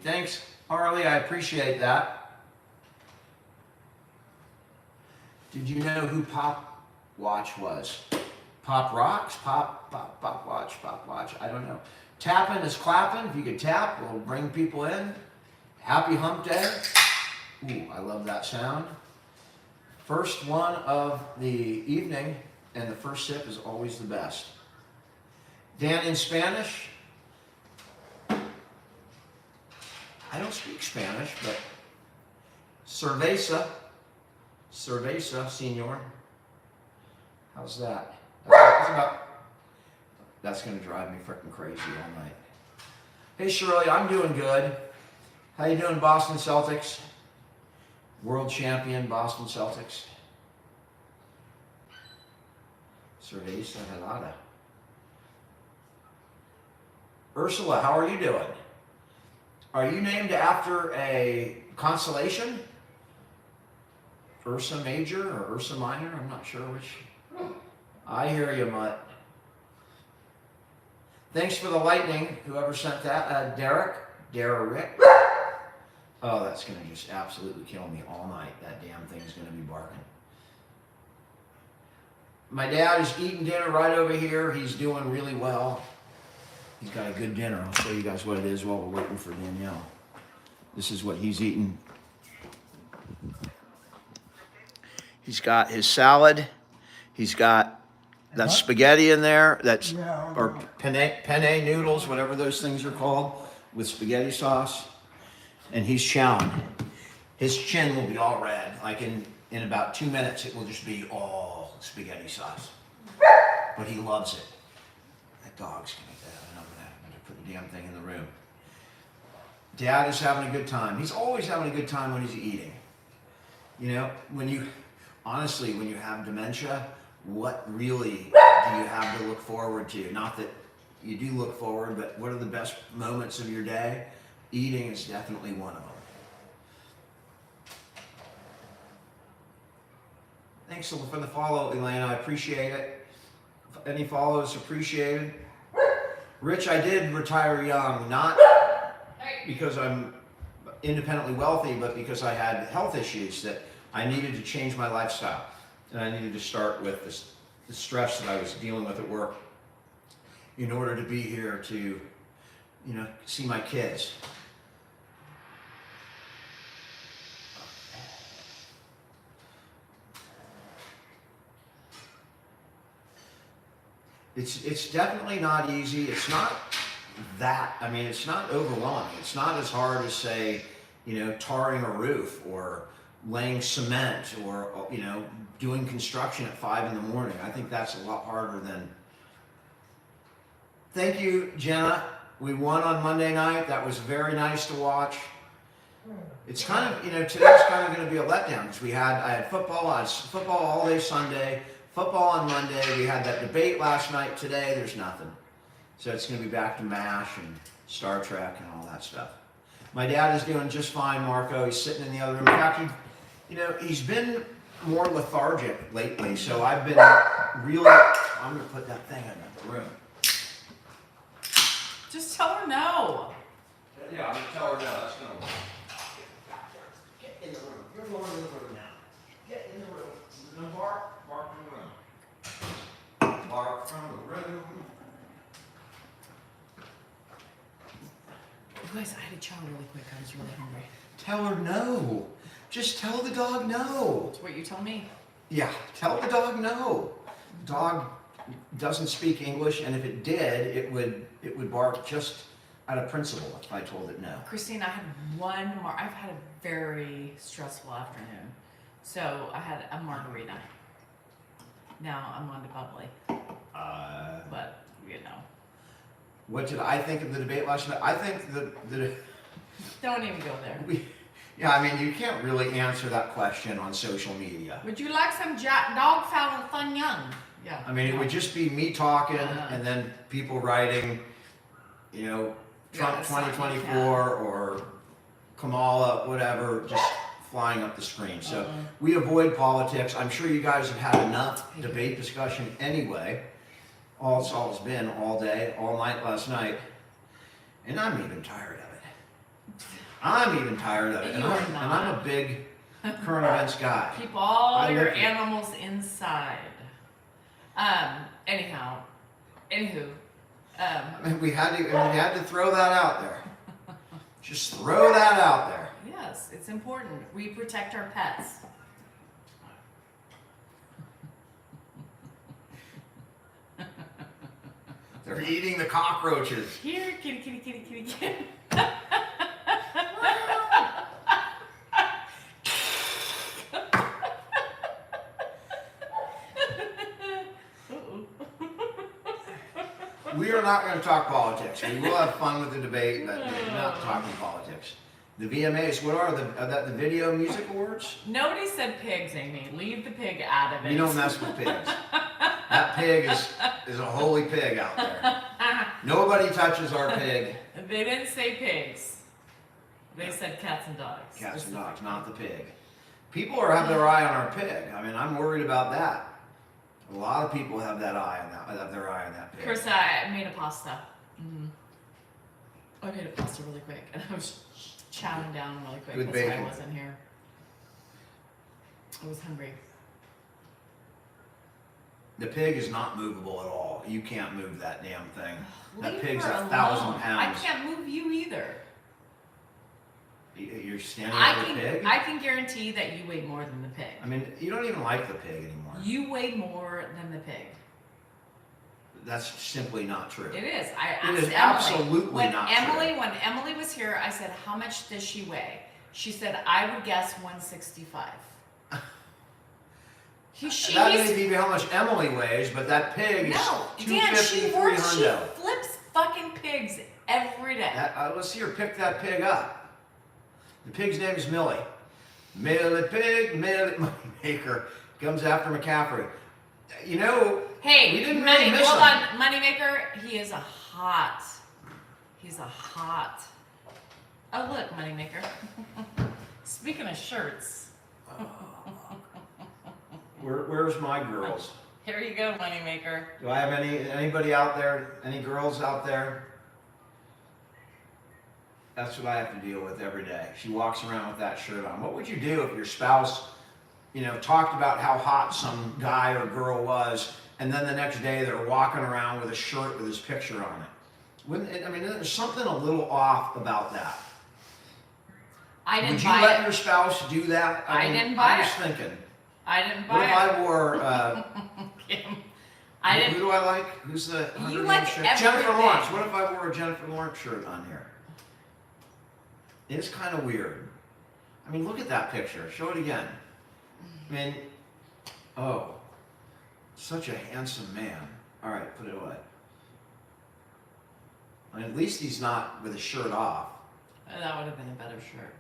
Thanks, Harley. I appreciate that. Did you know who Pop Watch was? Pop Rocks? Pop Watch. I don't know. Tapping is clapping. If you could tap, we'll bring people in. Happy hump day. Ooh, I love that sound. First one of the evening, and the first sip is always the best. Dan, in Spanish? I don't speak Spanish, but cerveza, senor. How's that? That's going to drive me freaking crazy all night. Hey Shirley, I'm doing good. How you doing, Boston Celtics? World champion Boston Celtics. Cerveza helada. Ursula, how are you doing? Are you named after a constellation? Ursa Major or Ursa Minor? I'm not sure which. I hear you, Mutt. Thanks for the lightning, whoever sent that. Derek. Oh, that's going to just absolutely kill me all night. That damn thing's going to be barking. My dad is eating dinner right over here. He's doing really well. He's got a good dinner. I'll show you guys what it is while we're waiting for Danielle. This is what he's eating. He's got his salad. He's got that spaghetti in there. That's or penne noodles, whatever those things are called, with spaghetti sauce. And he's chowing. His chin will be all red. Like in about 2 minutes, it will just be all spaghetti sauce. But he loves it. That dog's gonna get that. I'm gonna put the damn thing in the room. Dad is having a good time. He's always having a good time when he's eating. You know, when you have dementia, what really do you have to look forward to? Not that you do look forward, but what are the best moments of your day? Eating is definitely one of them. Thanks for the follow, Elena. I appreciate it. Any follows appreciated. Rich, I did retire young, not because I'm independently wealthy, but because I had health issues that I needed to change my lifestyle. And I needed to start with the stress that I was dealing with at work in order to be here to, you know, see my kids. It's definitely not easy. It's not that, I mean, it's not overwhelming. It's not as hard as, say, you know, tarring a roof or laying cement or, you know, doing construction at 5 in the morning. I think that's a lot harder than. Thank you, Jenna. We won on Monday night. That was very nice to watch. It's kind of, you know, today's kind of going to be a letdown because I had football all day Sunday, football on Monday. We had that debate last night. Today, there's nothing. So it's going to be back to MASH and Star Trek and all that stuff. My dad is doing just fine, Marco. He's sitting in the other room. In fact, he's been more lethargic lately. So I've been really, I'm going to put that thing in the room. Just tell her no. Yeah, I'm going to tell her no. That's going to work. Get in the room. You're going in the room now. Get in the room. You're going to bark? Bark from the room. Bark from the room. You guys, I had to chow really quick. I was really hungry. Tell her no. Just tell the dog no. That's what you told me. Yeah, tell the dog no. Dog doesn't speak English, and if it did, it would bark just out of principle if I told it no. Christine, I had I've had a very stressful afternoon. So I had a margarita. Now I'm on to bubbly. But, you know. What did I think of the debate last night? I think the Don't even go there. Yeah, I mean, you can't really answer that question on social media. Would you like some dog fowl and fun young? Yeah. I mean, it would just be me talking and then people writing, you know, Trump 2024 or Kamala, whatever, just flying up the screen. So we avoid politics. I'm sure you guys have had enough debate discussion anyway. All it's been all day, all night last night. And I'm even tired of it. I'm even tired of it. You And are I'm not. a big current events guy. Keep all I your live here. animals inside. Anyhow, anywho, I mean, we had to throw that out there. Just throw that out there. yes, it's important. We protect our pets. They're eating the cockroaches. Here, kitty, kitty, kitty, kitty, kitty. We are not going to talk politics. We will have fun with the debate, but we're not talking politics. The VMAs, what are the Video Music Awards? Nobody said pigs, Amy. Leave the pig out of it. We don't mess with pigs. That pig is a holy pig out there. Nobody touches our pig. They didn't say pigs. They said cats and dogs. Cats and dogs, not the pig. People have their eye on our pig. I mean, I'm worried about that. A lot of people have that eye on that. Have their eye on that pig. Chris, I made a pasta. I made a pasta really quick, and I was chowing down really quick. Good That's why bacon. I wasn't here. I was hungry. The pig is not movable at all. You can't move that damn thing. That Leave pig's her 1,000 alone. pounds. I can't move you either. You're standing over the pig? I can guarantee that you weigh more than the pig. I mean, you don't even like the pig anymore. You weigh more than the pig. That's simply not true. It is. I asked It is Emily. absolutely not true. When Emily was here, I said, "How much does she weigh?" She said, "I would guess 165." That may be how much Emily weighs, but that pig is No, 250, Dan, she 300. flips fucking pigs every day. Let's see her pick that pig up. The pig's name is Millie. Millie Pig, Millie Moneymaker comes after McCaffrey. You know, Hey, we didn't really miss hold him. on, Moneymaker. He's a hot. Oh look, Moneymaker. Speaking of shirts, Where's my girls? here you go, Moneymaker. Do I have anybody out there? Any girls out there? That's what I have to deal with every day. She walks around with that shirt on. What would you do if your spouse, talked about how hot some guy or girl was, and then the next day they're walking around with a shirt with his picture on it? There's something a little off about that. I didn't Would you buy let it. your spouse do that? I didn't buy I'm it. just thinking. I didn't What buy if it. I wore? Kim, I Who didn't. do I like? Who's the? her You name like shirt? Jennifer everything. Lawrence. What if I wore a Jennifer Lawrence shirt on here? It's kind of weird. I mean, look at that picture. Show it again. I mean, oh, such a handsome man. All right, put it away. I mean, at least he's not with his shirt off. That would have been a better shirt.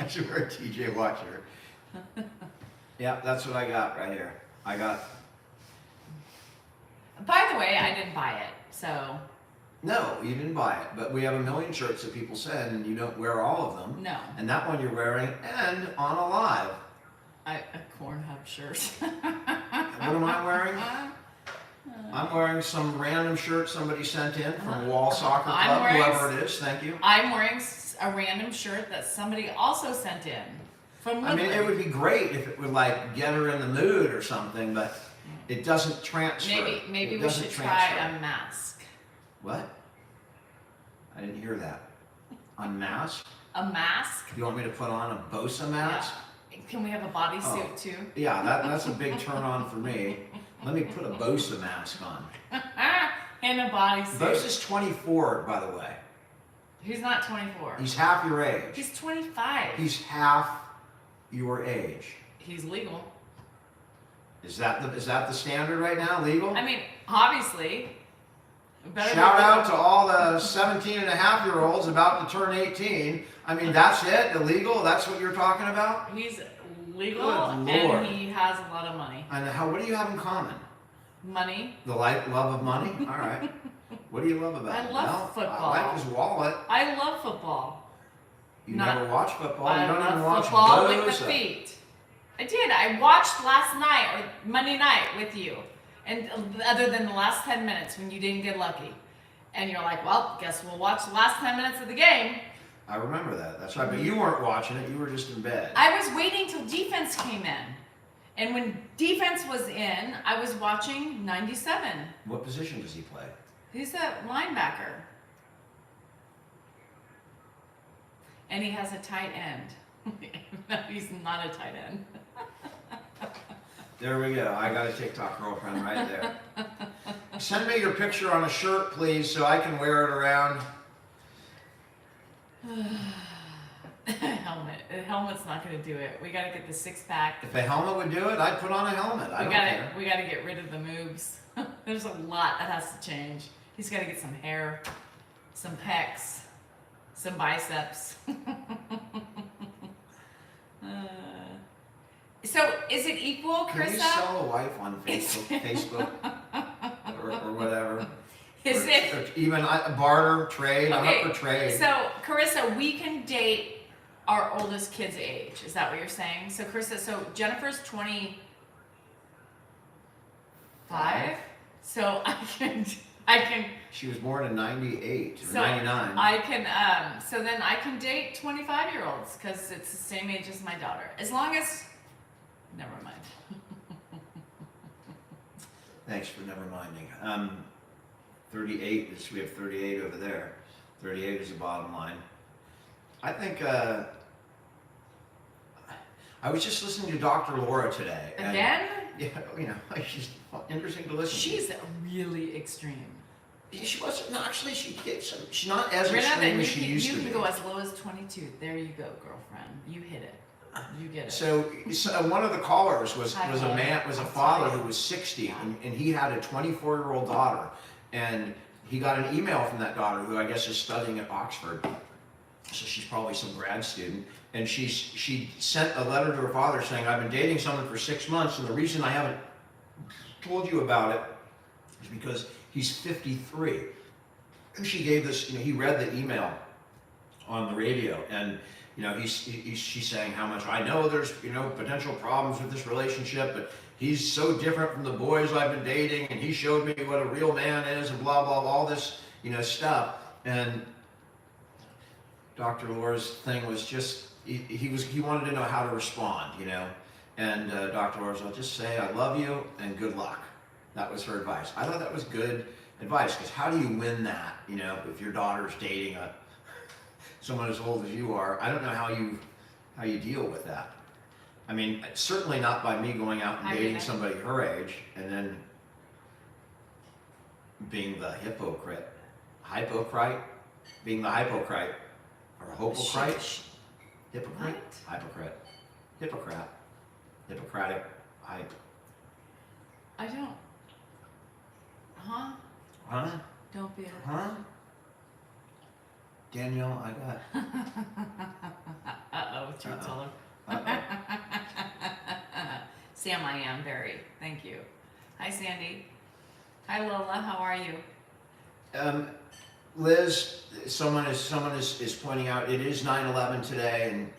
I should wear a TJ Watt shirt. Yeah, that's what I got right here. I got. By the way, I didn't buy it, so No, you didn't buy it, but we have a million shirts that people send, and you don't wear all of them. no. And that one you're wearing, and on a live. A corn hub shirt. What am I wearing? I'm wearing some random shirt somebody sent in from Wall Soccer I'm Club, wearing whoever it is. Thank you. I'm wearing a random shirt that somebody also sent in from I mean, Woodland. it would be great if it would like get her in the mood or something, but it doesn't transfer. Maybe It we doesn't should transfer. try a mask. What? I didn't hear that. Unmask? A mask? You want me to put on a Bosa mask? Yeah. Can we have a bodysuit Oh. too? Yeah, that's a big turn on for me. Let me put a Bosa mask on. And a bodysuit. Bosa's 24, by the way. He's not 24. He's half your age. He's 25. He's half your age. He's legal. Is that the standard right now? Legal? I mean, obviously. Better Shout be out legal. to all the 17 and a half year olds about to turn 18. I mean, that's it? Illegal? That's what you're talking about? He's legal Good Lord. and he has a lot of money. And what do you have in common? Money. The love of money? All right. What do you love about I it? love Well, football. I like his wallet. I love football. You Not- never watch football. I You don't love even watch football with Bosa. the feet. I did. I watched last night or Monday night with you, and other than the last 10 minutes when you didn't get lucky, And you're like, well, guess we'll watch the last 10 minutes of the game. I remember that. That's right. But you weren't watching it. You were just in bed. I was waiting till defense came in. And when defense was in, I was watching 97. What position does he play? He's a linebacker. And he has a tight end. No, he's not a tight end. There we go. I got a TikTok girlfriend right there. Send me your picture on a shirt, please, so I can wear it around. Helmet. The helmet's not going to do it. We got to get the six pack. If a helmet would do it, I'd put on a helmet. I don't care. We got to get rid of the moves. There's a lot that has to change. He's got to get some hair, some pecs, some biceps. So is it equal, Carissa? Can you sell a wife on Facebook or whatever? Is it? Or even barter, trade, I'm up for trade. So, Carissa, we can date our oldest kid's age. Is that what you're saying? So, Carissa, Jennifer's 25. So I can. She was born in 98 or So 99. I can. So then I can date 25-year-olds because it's the same age as my daughter. As long as. Never mind. Thanks for never minding. 38 is, we have 38 over there. 38 is the bottom line. I think, I was just listening to Dr. Laura today. Again? Yeah, you know, she's interesting to listen She's to. really extreme. She wasn't, no, actually, she's not as Renata, extreme as she used to be. You can go as low as 22. There you go, girlfriend. You hit it. You get it. So one of the callers was a father who was 60, and he had a 24-year-old daughter, and he got an email from that daughter, who I guess is studying at Oxford, so she's probably some grad student, and she sent a letter to her father saying, I've been dating someone for 6 months, and the reason I haven't told you about it is because he's 53. And she gave this, he read the email on the radio, and she's saying how much I know there's, potential problems with this relationship, but he's so different from the boys I've been dating, and he showed me what a real man is, and blah, blah, blah, all this, stuff. And Dr. Laura's thing was just, he wanted to know how to respond, and Dr. Laura's, I'll just say, I love you, and good luck. That was her advice. I thought that was good advice, because how do you win that, if your daughter's dating someone as old as you are? I don't know how you deal with that. I mean, certainly not by me going out and dating somebody her age and then being the hypocrite, being the hypocrite, or hypocrite, hippocratic, I don't. Huh? Don't be a. Huh? Danielle, I got. Uh-oh, truth teller. Sam, I am very. Thank you. Hi, Sandy. Hi, Lola. How are you? Liz, someone is pointing out it is 9/11 today, and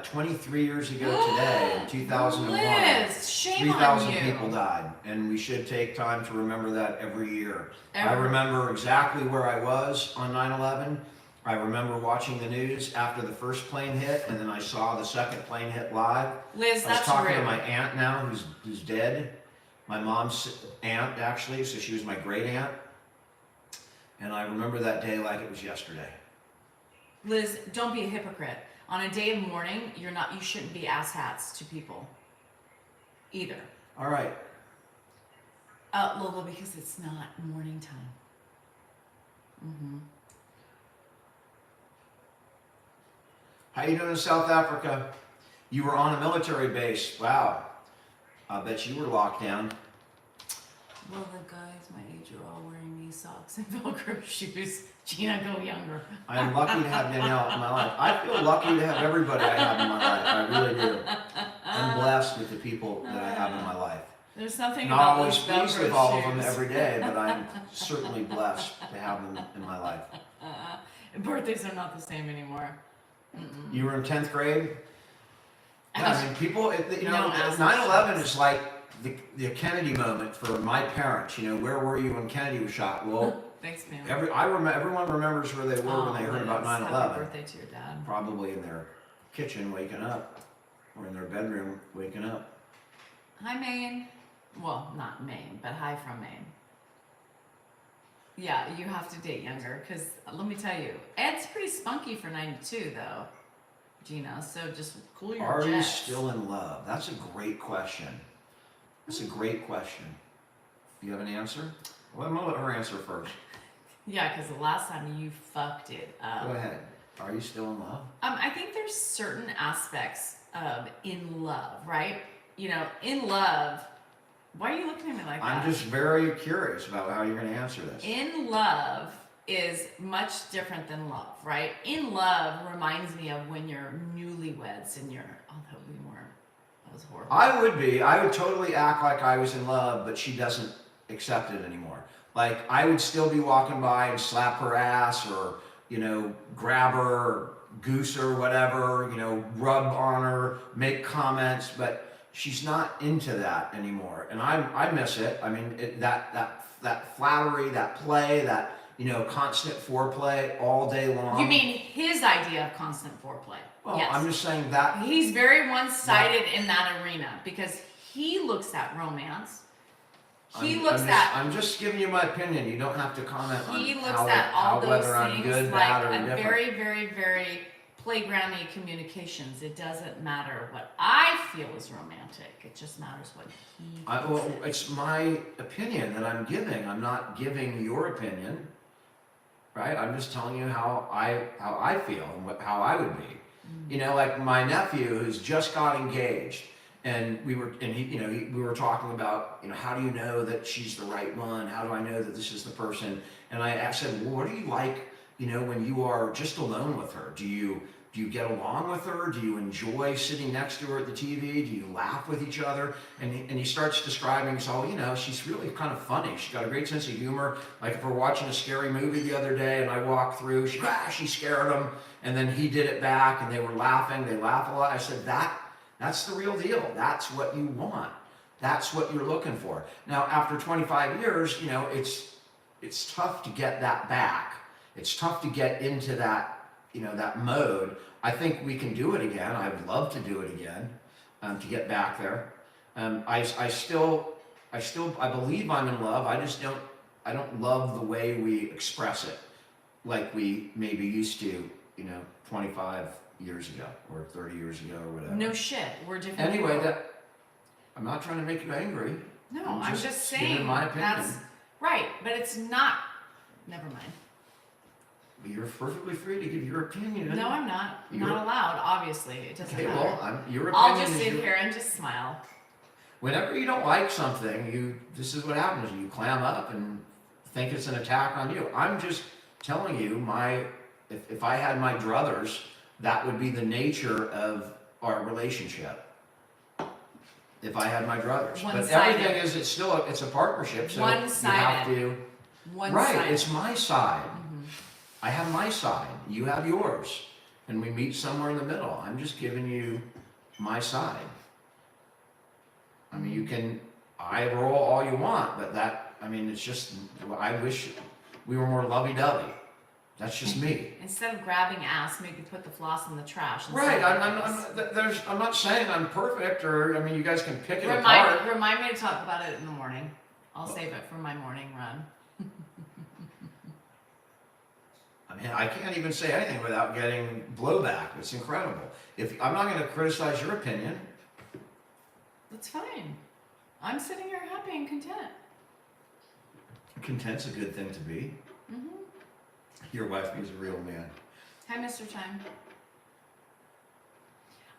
23 years ago today, in 2001, Liz, shame 3,000 on you. people died, and we should take time to remember that every year. I remember exactly where I was on 9/11. I remember watching the news after the first plane hit, and then I saw the second plane hit live. Liz, I was that's talking rude. to my aunt now, who's dead. My mom's aunt, actually, so she was my great aunt. And I remember that day like it was yesterday. Liz, don't be a hypocrite. On a day of mourning, you shouldn't be asshats to people. Either. All right. Lola, because it's not morning time. Mm-hmm. How you doing in South Africa? You were on a military base. Wow. I bet you were locked down. Well, the guys my age are all wearing knee socks and Velcro shoes. Gina, go younger. I'm lucky to have Danielle in my life. I feel lucky to have everybody I have in my life. I really do. I'm blessed with the people that I have in my life. There's something Not about always those pleased Velcro with all of shoes. them every day, but I'm certainly blessed to have them in my life. Birthdays are not the same anymore. Mm-mm. You were in 10th grade? Yeah, I mean, people, 9/11 is like the Kennedy moment for my parents. Where were you when Kennedy was shot? Well, Thanks, man. Everyone remembers where they were when they heard about Happy 9/11. birthday to your dad. Probably in their kitchen waking up, or in their bedroom waking up. Hi, Maine. Well, not Maine, but hi from Maine. Yeah, you have to date younger, because let me tell you, Ed's pretty spunky for 92, though, Gina. So just cool your Are you jets. still in love? That's a great question. That's a great question. Do you have an answer? Well, I'm gonna let her answer first. Yeah, because the last time you fucked it up. Go ahead. Are you still in love? I think there's certain aspects of in love, right? You know, in love. Why are you looking at me like that? I'm just very curious about how you're going to answer this. In love is much different than love, right? In love reminds me of when you're newlyweds and you're, although we weren't, that was horrible. I would totally act like I was in love, but she doesn't accept it anymore. Like, I would still be walking by and slap her ass, or, you know, grab her, or goose her, whatever, you know, rub on her, make comments, but she's not into that anymore, and I miss it. I mean, that flattery, that play, that, you know, constant foreplay all day long. You mean his idea of constant foreplay? Well, yes. I'm just saying that He's very one-sided in that arena because he looks at romance. I'm just giving you my opinion. You don't have to comment on He looks at all those whether I'm things good, like bad, or a indifferent. very, very, very playgroundy communications. It doesn't matter what I feel is romantic. It just matters what he Well, thinks it's my opinion that I'm giving. I'm not giving your opinion, right? I'm just telling you how I feel and how I would be. You know, like my nephew who's just got engaged, and we were talking about, you know, how do you know that she's the right one? How do I know that this is the person? And I said, well, what do you like, you know, when you are just alone with her? Do you get along with her? Do you enjoy sitting next to her at the TV? Do you laugh with each other? And he starts describing, so, you know, she's really kind of funny. She's got a great sense of humor. Like if we're watching a scary movie the other day and I walk through, she scared him. And then he did it back and they were laughing. They laugh a lot. I said, that's the real deal. That's what you want. That's what you're looking for. Now, after 25 years, you know, it's tough to get that back. It's tough to get into that, you know, that mode. I think we can do it again. I would love to do it again, to get back there. I believe I'm in love. I don't love the way we express it like we maybe used to, you know, 25 years ago or 30 years ago or whatever. No shit, we're different. Anyway, people. I'm not trying to make you angry. No, I'm just saying giving my opinion. that's right, but it's not. Never mind. You're perfectly free to give your opinion. No, I'm not. I'm not allowed. Obviously, it doesn't Okay, matter. well, your opinion I'll just is sit here and just smile. Whenever you don't like something, this is what happens. You clam up and think it's an attack on you. I'm just telling you, if I had my druthers, that would be the nature of our relationship. If I had my druthers. But everything is, it's a partnership, so you have to. Right, it's my side. I have my side, you have yours, and we meet somewhere in the middle. I'm just giving you my side. I mean, you can eye roll all you want, but it's just, I wish we were more lovey-dovey. That's just me. Instead of grabbing ass, maybe put the floss in the trash. Right, I'm not saying I'm perfect, or, I mean, you guys can pick it apart. Remind me to talk about it in the morning. I'll save it for my morning run. I mean, I can't even say anything without getting blowback. It's incredible. I'm not going to criticize your opinion. That's fine. I'm sitting here happy and content. Content's a good thing to be. Mm-hmm. Your wife is a real man. Hi, Mr. Time.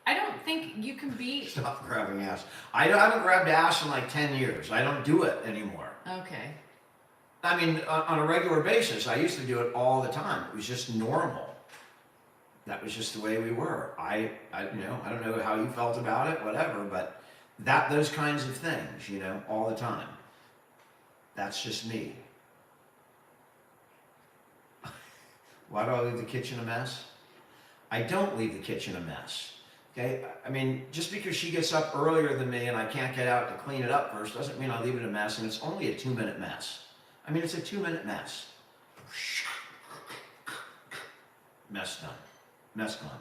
I don't think you can be... Stop grabbing ass. I haven't grabbed ass in like 10 years. I don't do it anymore. Okay. I mean, on a regular basis, I used to do it all the time. It was just normal. That was just the way we were. I don't know how you felt about it, whatever, but those kinds of things, you know, all the time. That's just me. Why do I leave the kitchen a mess? I don't leave the kitchen a mess. Okay? I mean, just because she gets up earlier than me and I can't get out to clean it up first doesn't mean I leave it a mess, and it's only a 2-minute mess. I mean, it's a 2-minute mess. Mess done. Mess gone.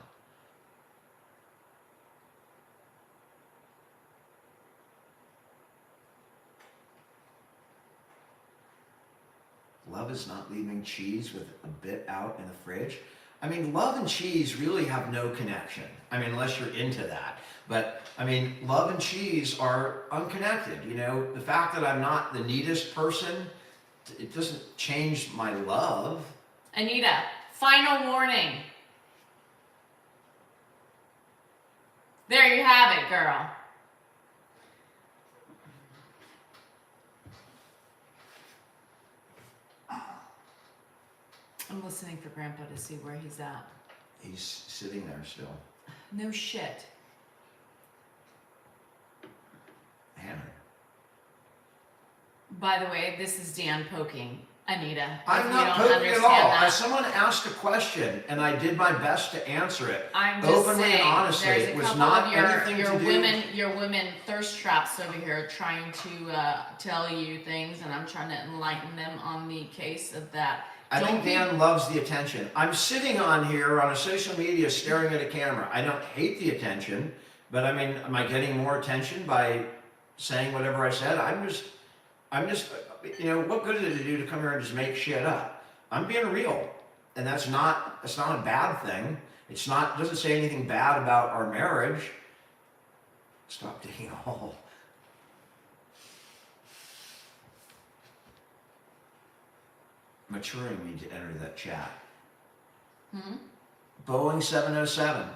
Love is not leaving cheese with a bit out in the fridge. I mean, love and cheese really have no connection. I mean, unless you're into that. But, I mean, love and cheese are unconnected. You know, the fact that I'm not the neatest person, it doesn't change my love. Anita, final warning. There you have it, girl. I'm listening for Grandpa to see where he's at. He's sitting there still. No shit. Hammer. By the way, this is Dan poking Anita. I'm If not you don't poking at all. understand that. Someone asked a question, and I did my best to answer it. I'm just openly saying, and honestly. there's a It was couple not of anything your to do. your women thirst traps over here trying to tell you things, and I'm trying to enlighten them on the case of that. I Don't think be- Dan loves the attention. I'm sitting on here on a social media staring at a camera. I don't hate the attention, but I mean, am I getting more attention by saying whatever I said? I'm just, you know, what good did it do to come here and just make shit up? I'm being real, and that's not a bad thing. It's not, doesn't say anything bad about our marriage. Stop digging a hole. Maturing me to enter that chat. Boeing 707.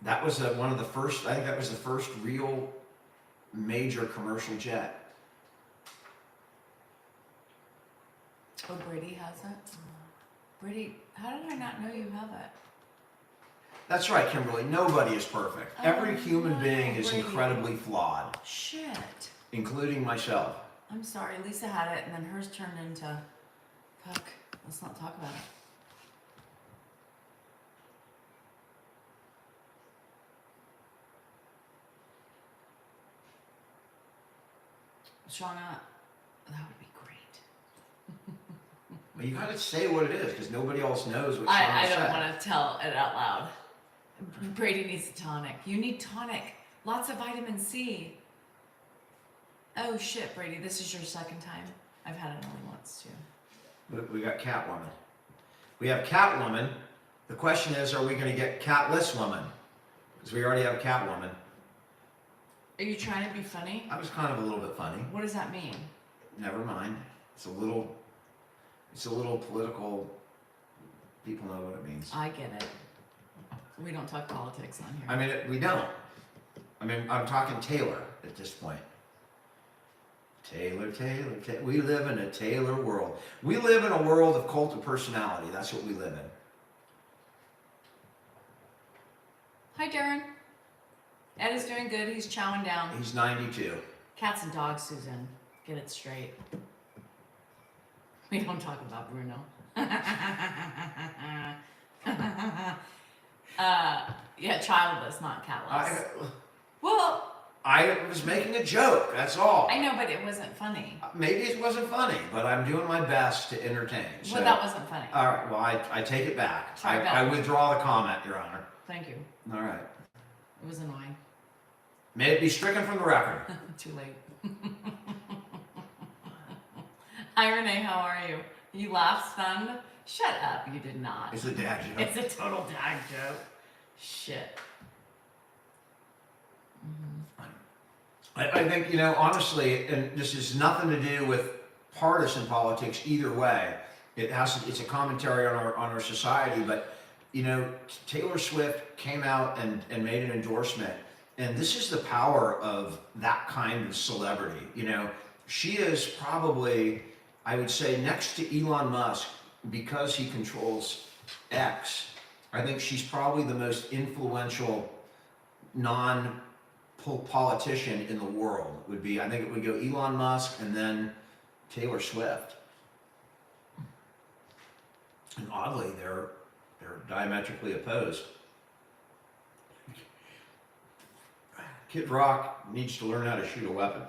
That was one of the first, I think that was the first real major commercial jet. Oh, Brady has it? Brady, how did I not know you have it? That's right, Kimberly. Nobody is perfect. Every human no, being is Brady. incredibly flawed, Shit. including myself. I'm sorry, Lisa had it, and then hers turned into, fuck, let's not talk about it. Shauna, that would be great. But you gotta say what it is, because nobody else knows what Shauna I don't said. want to tell it out loud. Brady needs a tonic. You need tonic. Lots of vitamin C. Oh shit, Brady, this is your second time. I've had it only once too. We got Catwoman. We have Catwoman. The question is, are we gonna get Catless Woman? Because we already have Catwoman. Are you trying to be funny? I was kind of a little bit funny. What does that mean? Never mind. It's a little political. People know what it means. I get it. We don't talk politics on here. I mean, we don't. I mean, I'm talking Taylor at this point. Taylor. We live in a Taylor world. We live in a world of cult of personality. That's what we live in. Hi, Darren. Ed is doing good. He's chowing down. He's 92. Cats and dogs, Susan. Get it straight. We don't talk about Bruno. Yeah, childless, not catless. Well, I was making a joke. That's all. I know, but it wasn't funny. Maybe it wasn't funny, but I'm doing my best to entertain. So, Well, that wasn't funny. all right. Well, I take it back. Sorry about I it. withdraw the comment, Your Honor. Thank you. All right. It was annoying. May it be stricken from the record. Too late. Hi, Renee. How are you? You laughed, stunned? Shut up. You did not. It's a dad joke. It's a total dad joke. Shit. I think, you know, honestly, and this has nothing to do with partisan politics either way. It's a commentary on our society, but, you know, Taylor Swift came out and made an endorsement, and this is the power of that kind of celebrity. You know, she is probably, I would say, next to Elon Musk, because he controls X, I think she's probably the most influential non-politician in the world. Would be, I think it would go Elon Musk and then Taylor Swift. And oddly, they're diametrically opposed. Kid Rock needs to learn how to shoot a weapon.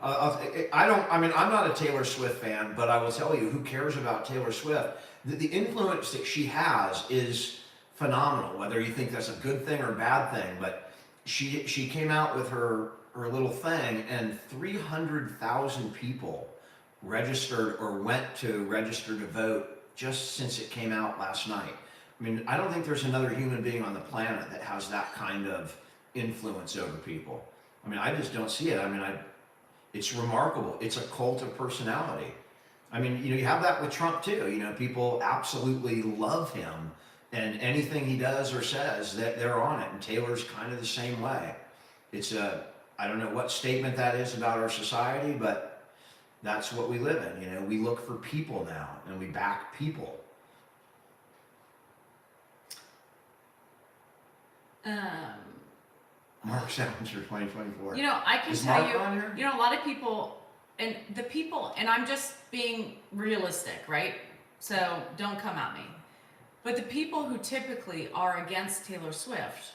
I don't. I mean, I'm not a Taylor Swift fan, but I will tell you, who cares about Taylor Swift? The influence that she has is phenomenal. Whether you think that's a good thing or a bad thing, but she came out with her little thing, and 300,000 people registered or went to register to vote just since it came out last night. I mean, I don't think there's another human being on the planet that has that kind of influence over people. I mean, I just don't see it. I mean, it's remarkable. It's a cult of personality. I mean, you have that with Trump too. People absolutely love him, and anything he does or says, that they're on it. And Taylor's kind of the same way. I don't know what statement that is about our society, but that's what we live in. We look for people now, and we back people. Mark Salinger 2024. I can Is tell Mark on here? a lot of people, and I'm just being realistic, right? So don't come at me. But the people who typically are against Taylor Swift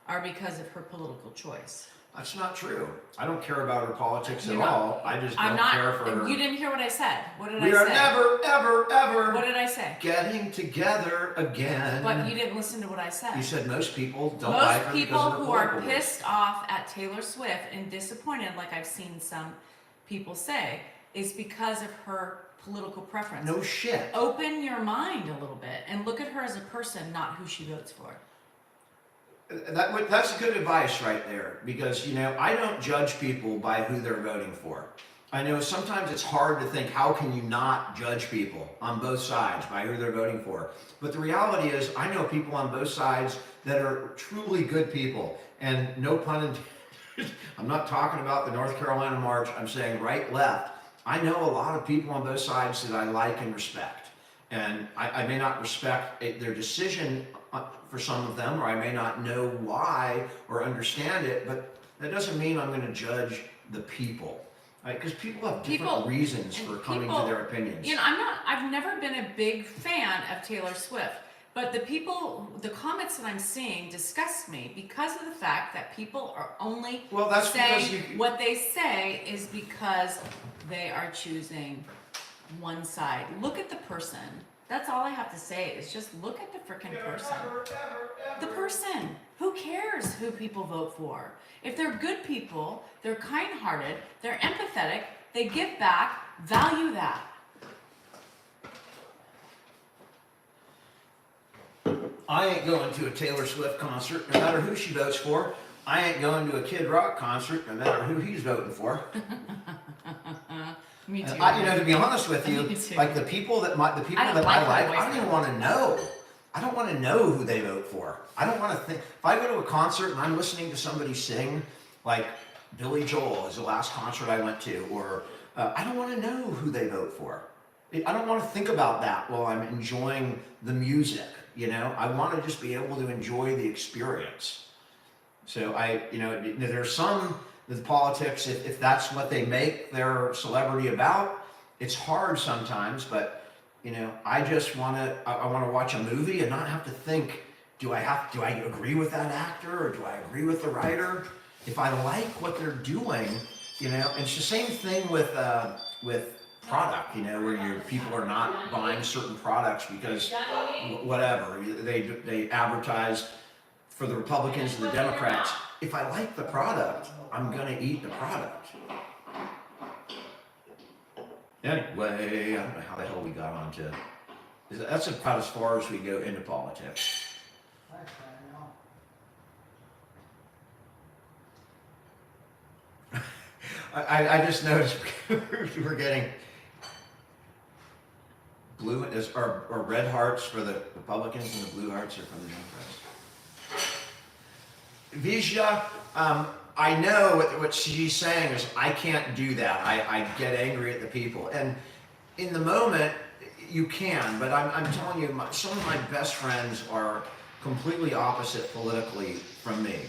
are because of her political choice. That's not true. I don't care about her politics at all. I just don't care for her. You didn't hear what I said. What did I say? We are never, ever, ever What did I say? getting together again. But you didn't listen to what I said. You said most people don't like her because of her Most people who are political pissed off at Taylor Swift and disappointed, like I've seen some people say, is because of her political preference. No shit. Open your mind a little bit and look at her as a person, not who she votes for. That's good advice right there, because I don't judge people by who they're voting for. I know sometimes it's hard to think, how can you not judge people on both sides by who they're voting for? But the reality is, I know people on both sides that are truly good people, and no pun intended, I'm not talking about the North Carolina march, I'm saying right, left. I know a lot of people on both sides that I like and respect, and I may not respect their decision for some of them, or I may not know why or understand it, but that doesn't mean I'm going to judge the people, right? Because people have different reasons for coming to their opinions. I've never been a big fan of Taylor Swift, but the comments that I'm seeing disgust me because of the fact that people are only saying what they say is because they are choosing one side. Look at the person. That's all I have to say is just look at the frickin' person. The person. Who cares who people vote for? If they're good people, they're kind-hearted, they're empathetic, they give back, value that. I ain't going to a Taylor Swift concert, no matter who she votes for. I ain't going to a Kid Rock concert, no matter who he's voting for. Me too. To be honest with you, like the people that I like, I don't even want to know. I don't want to know who they vote for. I don't want to think. If I go to a concert and I'm listening to somebody sing, like Billy Joel is the last concert I went to, or I don't want to know who they vote for. I don't want to think about that while I'm enjoying the music. I want to just be able to enjoy the experience. So there's some. The politics, if that's what they make their celebrity about, it's hard sometimes, but I just want to watch a movie and not have to think, do I agree with that actor, or do I agree with the writer? If I like what they're doing, and it's the same thing with product, where people are not buying certain products because whatever, they advertise for the Republicans and the Democrats. If I like the product, I'm going to eat the product. Anyway, I don't know how the hell we got onto... That's about as far as we go into politics. I just noticed we're getting blue or red hearts for the Republicans, and the blue hearts are for the Democrats. Visha, I know what she's saying is, I can't do that. I get angry at the people. And in the moment, you can, but I'm telling you, some of my best friends are completely opposite politically from me.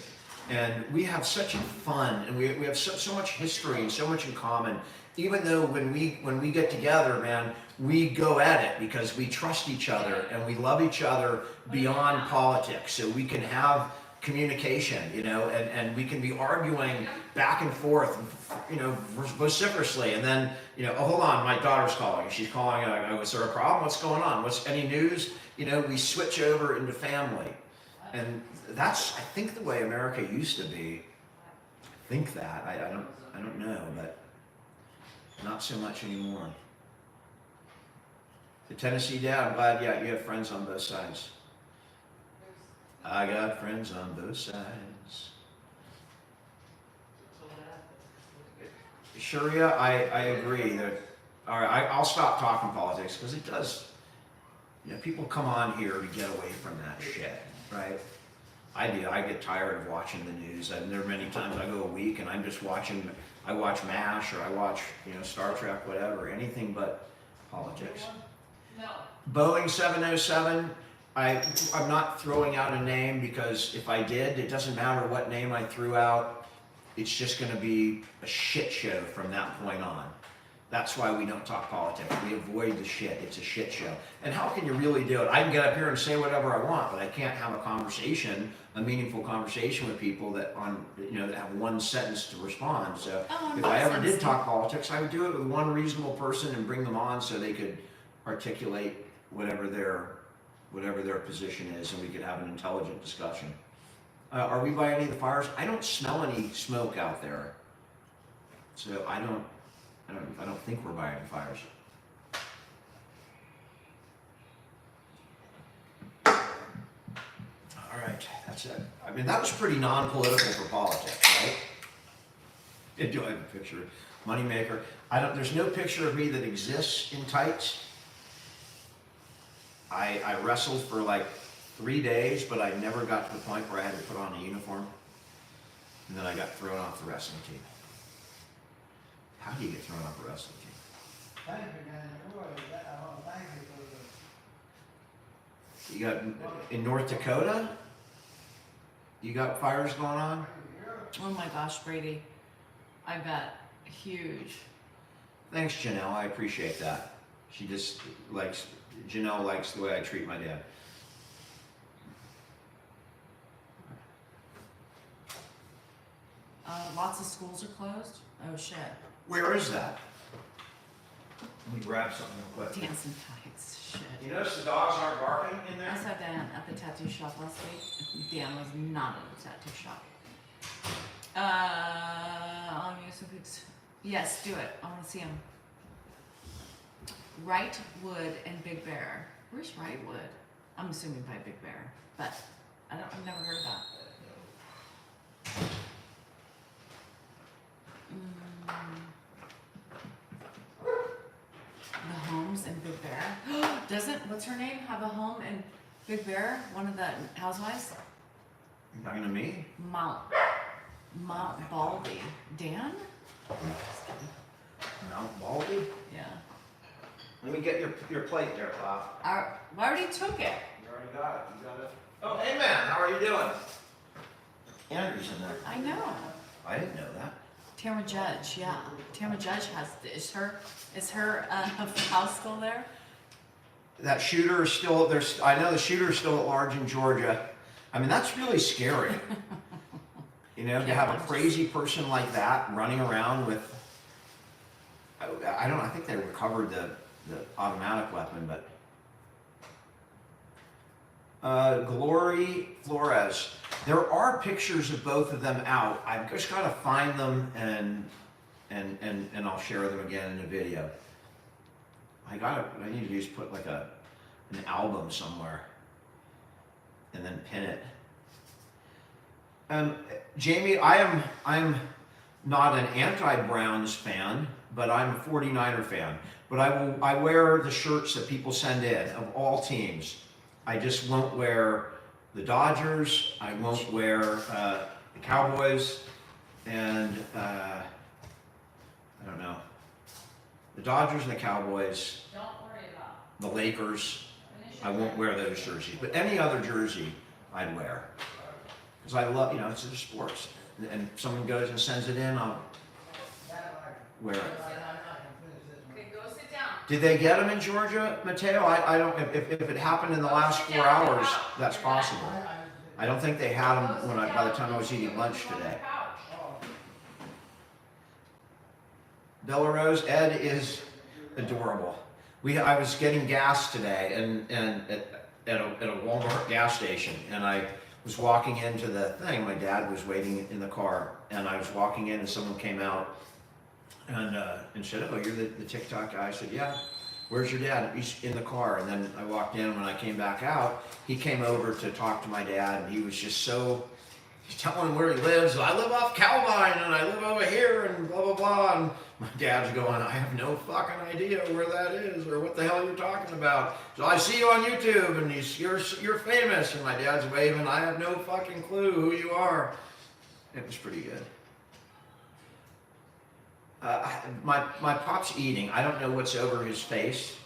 And we have such fun, and we have so much history and so much in common. Even though when we get together, man, we go at it because we trust each other and we love each other beyond politics. So we can have communication, you know, and we can be arguing back and forth, you know, vociferously, and then, you know, oh, hold on, my daughter's calling. She's calling, and I go, is there a problem? What's going on? What's any news? You know, we switch over into family. And that's, I think, the way America used to be. I think that. I don't know, but not so much anymore. The Tennessee dad, I'm glad, yeah, you have friends on both sides. I got friends on both sides. Sharia, I agree that, all right, I'll stop talking politics because it does, you know, people come on here to get away from that shit, right? I do. I get tired of watching the news. And there are many times I go a week and I'm just watching, I watch MASH or I watch, you know, Star Trek, whatever, anything but politics. No. Boeing 707, I'm not throwing out a name because if I did, it doesn't matter what name I threw out. It's just going to be a shit show from that point on. That's why we don't talk politics. We avoid the shit. It's a shit show. And how can you really do it? I can get up here and say whatever I want, but I can't have a conversation, a meaningful conversation with people that that have one sentence to respond. So if I ever did talk politics, I would do it with one reasonable person and bring them on so they could articulate whatever their position is, and we could have an intelligent discussion. Are we by any of the fires? I don't smell any smoke out there, so I don't think we're by any fires. All right, that's it. I mean, that was pretty non-political for politics, right? Do I have a picture? Moneymaker. There's no picture of me that exists in tights. I wrestled for like 3 days, but I never got to the point where I had to put on a uniform. And then I got thrown off the wrestling team. How do you get thrown off the wrestling team? Thank you, man. Thank you for You got in North Dakota? You got fires going on? Oh my gosh, Brady. I bet. Huge. Thanks, Janelle. I appreciate that. Janelle likes the way I treat my dad. Lots of schools are closed. Oh shit. Where is that? Let me grab something real quick. Dancing tights. Shit. You notice the dogs aren't barking in I there? saw Dan at the tattoo shop last week. Dan was not at the tattoo shop. I'll use some pics. Yes, do it. I want to see him. Wrightwood and Big Bear. Where's Wrightwood? I'm assuming by Big Bear, but I've never heard of that. The homes in Big Bear. Doesn't, what's her name, have a home in Big Bear? One of the housewives? You talking to me? Mount Baldy. Dan? Mount Baldy? Yeah. Let me get your plate there, Pop. I already took it. You already got it. You got it. Oh, hey man, how are you doing? Andrew's in there. I know. I didn't know that. Tamara Judge, yeah. Tamara Judge is her house still there? That shooter is still there. I know the shooter is still at large in Georgia. I mean, that's really scary. You know, to have a crazy person like that running around with. I think they recovered the automatic weapon, but Glory Flores. There are pictures of both of them out. I've just got to find them and I'll share them again in a video. I need to do is put like an album somewhere and then pin it. Jamie, I'm not an anti-Browns fan, but I'm a 49er fan. But I wear the shirts that people send in of all teams. I just won't wear the Dodgers. I won't wear the Cowboys, and I don't know. The Dodgers and the Cowboys. Don't worry about. The Lakers. I won't wear those jerseys, but any other jersey I'd wear. Because I love, it's just sports. And if someone goes and sends it in, I'll wear it. Okay, go sit down. Did they get them in Georgia, Mateo? I don't, if it happened in the last 4 hours, that's possible. I don't think they had them by the time I was eating lunch today. Bella Rose, Ed is adorable. I was getting gas today and at a Walmart gas station, and I was walking into the thing. My dad was waiting in the car, and I was walking in, and someone came out and said, "Oh, you're the TikTok guy." I said, "Yeah." "Where's your dad?" "He's in the car." And then I walked in. When I came back out, he came over to talk to my dad, and he was just so. He's telling him where he lives. "I live off Calvine, and I live over here, and blah, blah, blah." And my dad's going, "I have no fucking idea where that is or what the hell you're talking about. So I see you on YouTube, and you're famous." And my dad's waving. "I have no fucking clue who you are." It was pretty good. My pop's eating. I don't know what's over his face.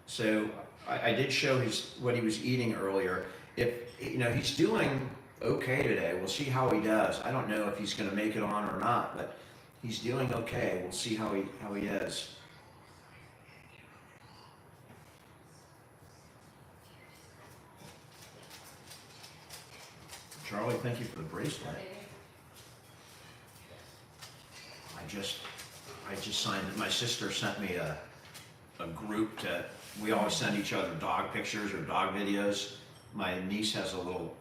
So I did show what he was eating earlier. He's doing okay today. We'll see how he does. I don't know if he's going to make it on or not, but he's doing okay. We'll see how he is. Charlie, thank you for the bracelet. I just signed it. My sister sent me a group we always send each other dog pictures or dog videos. My niece has a little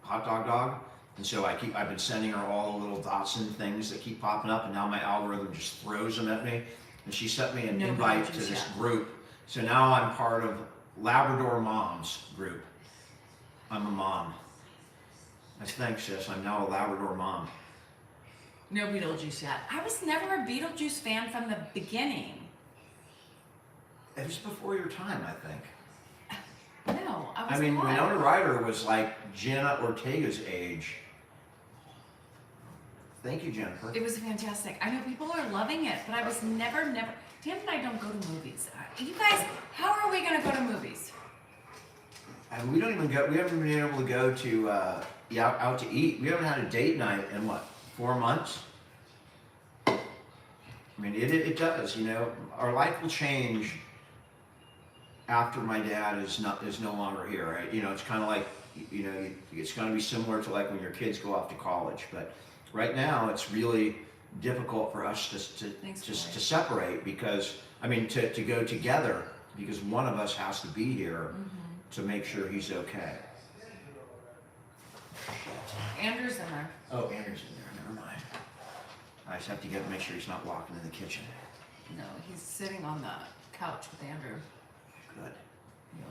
hot dog, and so I've been sending her all the little Dotson things that keep popping up, and now my algorithm just throws them at me. And she sent me an invite to this group, so now I'm part of Labrador Moms group. I'm a mom. Thanks, sis. I'm now a Labrador mom. No Beetlejuice yet. I was never a Beetlejuice fan from the beginning. It was before your time, I think. No, I was not. Winona Ryder was like Jenna Ortega's age. Thank you, Jennifer. It was fantastic. I know people are loving it, but I was never. Dan and I don't go to movies. You guys, how are we going to go to movies? And we don't even go. We haven't been able to go to out to eat. We haven't had a date night in 4 months. It does. Our life will change after my dad is no longer here, right? It's kind of like, it's going to be similar to like when your kids go off to college. But right now, it's really difficult for us to separate because, to go together because one of us has to be here to make sure he's okay. Andrew's in there. Oh, Andrew's in there. Never mind. I just have to make sure he's not walking in the kitchen. No, he's sitting on the couch with Andrew. Good. Yeah.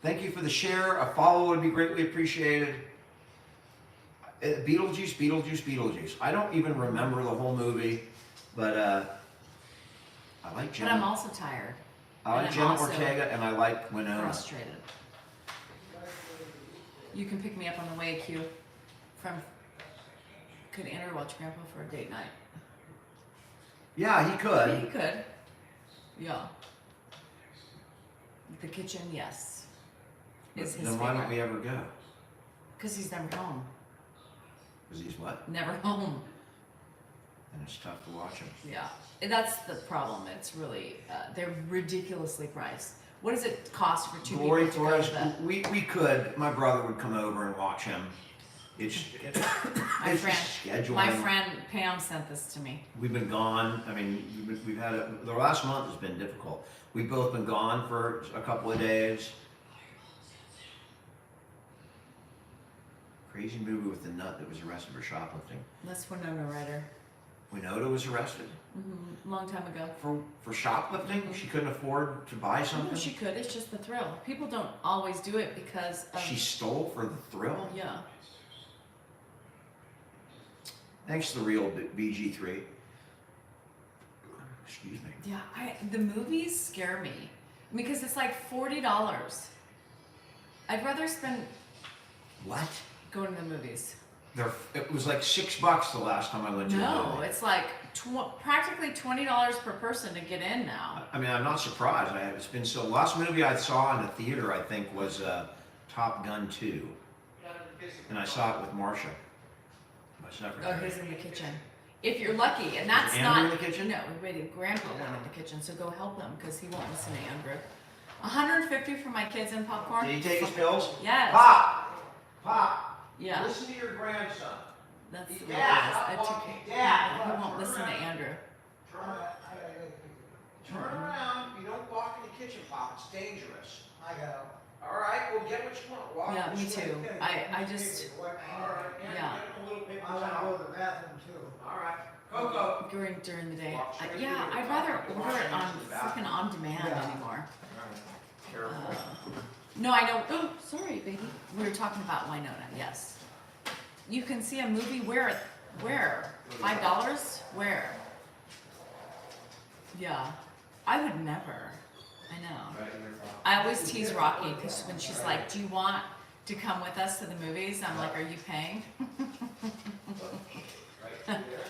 Thank you for the share. A follow would be greatly appreciated. Beetlejuice. I don't even remember the whole movie, but I like Jenna. But I'm also tired. I like Jenna Ortega, and I like Winona. Frustrated. You can pick me up on the way, Q. Could Andrew watch Grandpa for a date night? Yeah, he could. He could. Yeah. The kitchen, yes. Is his Then why favorite. don't we ever go? Because he's never home. Because he's what? Never home. And it's tough to watch him. Yeah. That's the problem. It's really, they're ridiculously priced. What does it cost for two Glory people to go Torres, to the... we could. My brother would come over and watch him. It's My scheduling. My friend Pam sent this to me. We've been gone. We've had the last month has been difficult. We've both been gone for a couple of days. Crazy movie with the nut that was arrested for shoplifting. That's Winona Ryder. Winona was arrested Long time ago. for shoplifting. She couldn't afford to buy something. No, she could. It's just the thrill. People don't always do it because of... She stole for the thrill. Yeah. Thanks to the real BG3. Excuse me. Yeah, the movies scare me because it's like $40. I'd rather spend What? going to the movies. It was like $6 the last time I went to a No, movie. it's like practically $20 per person to get in now. I'm not surprised. It's been so. Last movie I saw in the theater, I think, was Top Gun 2, and I saw it with Marcia, my secretary. Oh, he's in the kitchen. If you're lucky, and that's Andrew not in the kitchen? No, we waited. Grandpa went in the kitchen, so go help him because he won't listen to Andrew. $150 for my kids and popcorn. Did he take his pills? Yes. Pop! Yeah. Listen to your grandson. That's the way it is. Dad, I took it. Dad, He won't listen to Andrew. Turn around. You don't walk in the kitchen, Pop. It's dangerous. I go. All right, well, get what you want. Walk Yeah, me this way. too. I just, All right, Aaron, Yeah. get him a little paper I want to towel. go to the bathroom too. All right. Coco. during the day. Walk straight Yeah, through I'd the rather bathroom. order it on Walk into the freaking on demand Yeah. anymore. Careful. No, I don't. Oh, sorry, baby. We were talking about Winona. Yes. You can see a movie where? $5? Where? Yeah. I would never. I know. I always tease Rocky because when she's like, "Do you want to come with us to the movies?" I'm like, "Are you paying?"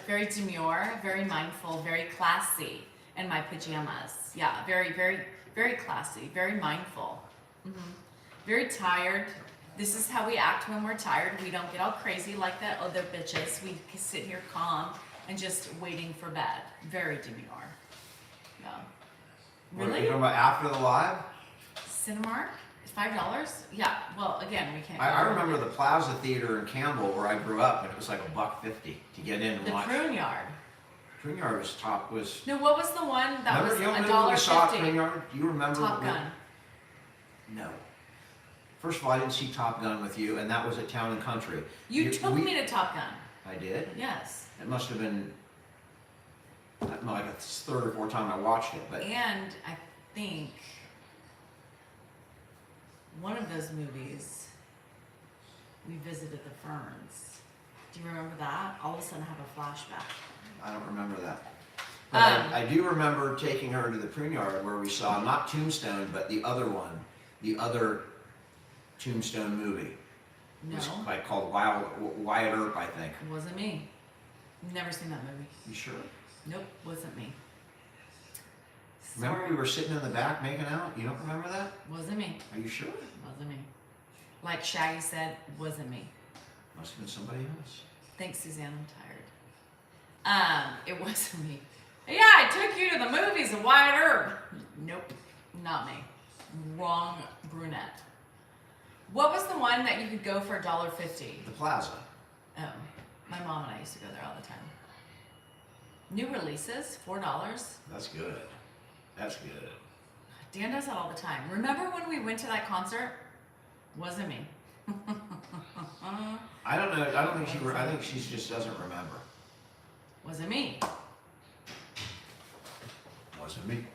Very demure, very mindful, very classy in my pajamas. Yeah, very, very, very classy, very mindful. Very tired. This is how we act when we're tired. We don't get all crazy like that other bitches. We sit here calm and just waiting for bed. Very demure. Yeah. What are you Really? talking about after the live? Cinemark? $5? Yeah. Well, again, we can't. I remember the Plaza Theater in Campbell where I grew up, and it was like $1.50 to get in and The watch. Prune Yard. Prune Yard was top. Was No, what was the one that was remember, you remember we saw at Prune $1.50? Yard? Do you remember? Top when- Gun. No. First of all, I didn't see Top Gun with you, and that was at Town and Country. You took me to Top Gun. I did. Yes. It must have been like the third or fourth time I watched it, but And I think one of those movies, we visited the Ferns. Do you remember that? All of a sudden I have a flashback. I don't remember that. But I do remember taking her to the Prune Yard where we saw not Tombstone, but the other one, the other Tombstone movie. It was No, like called Wyatt Earp, I think. it wasn't me. Never seen that movie. You sure? Nope, wasn't me. Remember Sorry. we were sitting in the back making out? You don't remember that? Wasn't me. Are you sure? Wasn't me. Like Shaggy said, wasn't me. Must have been somebody else. Thanks, Suzanne. I'm tired. It wasn't me. Yeah, I took you to the movies of Wyatt Earp. Nope, not me. Wrong brunette. What was the one that you could go for $1.50? The Plaza. Oh, my mom and I used to go there all the time. New releases, $4. That's good. That's good. Dan does that all the time. Remember when we went to that concert? Wasn't me. I don't know. I don't think she. I think she just doesn't remember. Wasn't me. Wasn't me.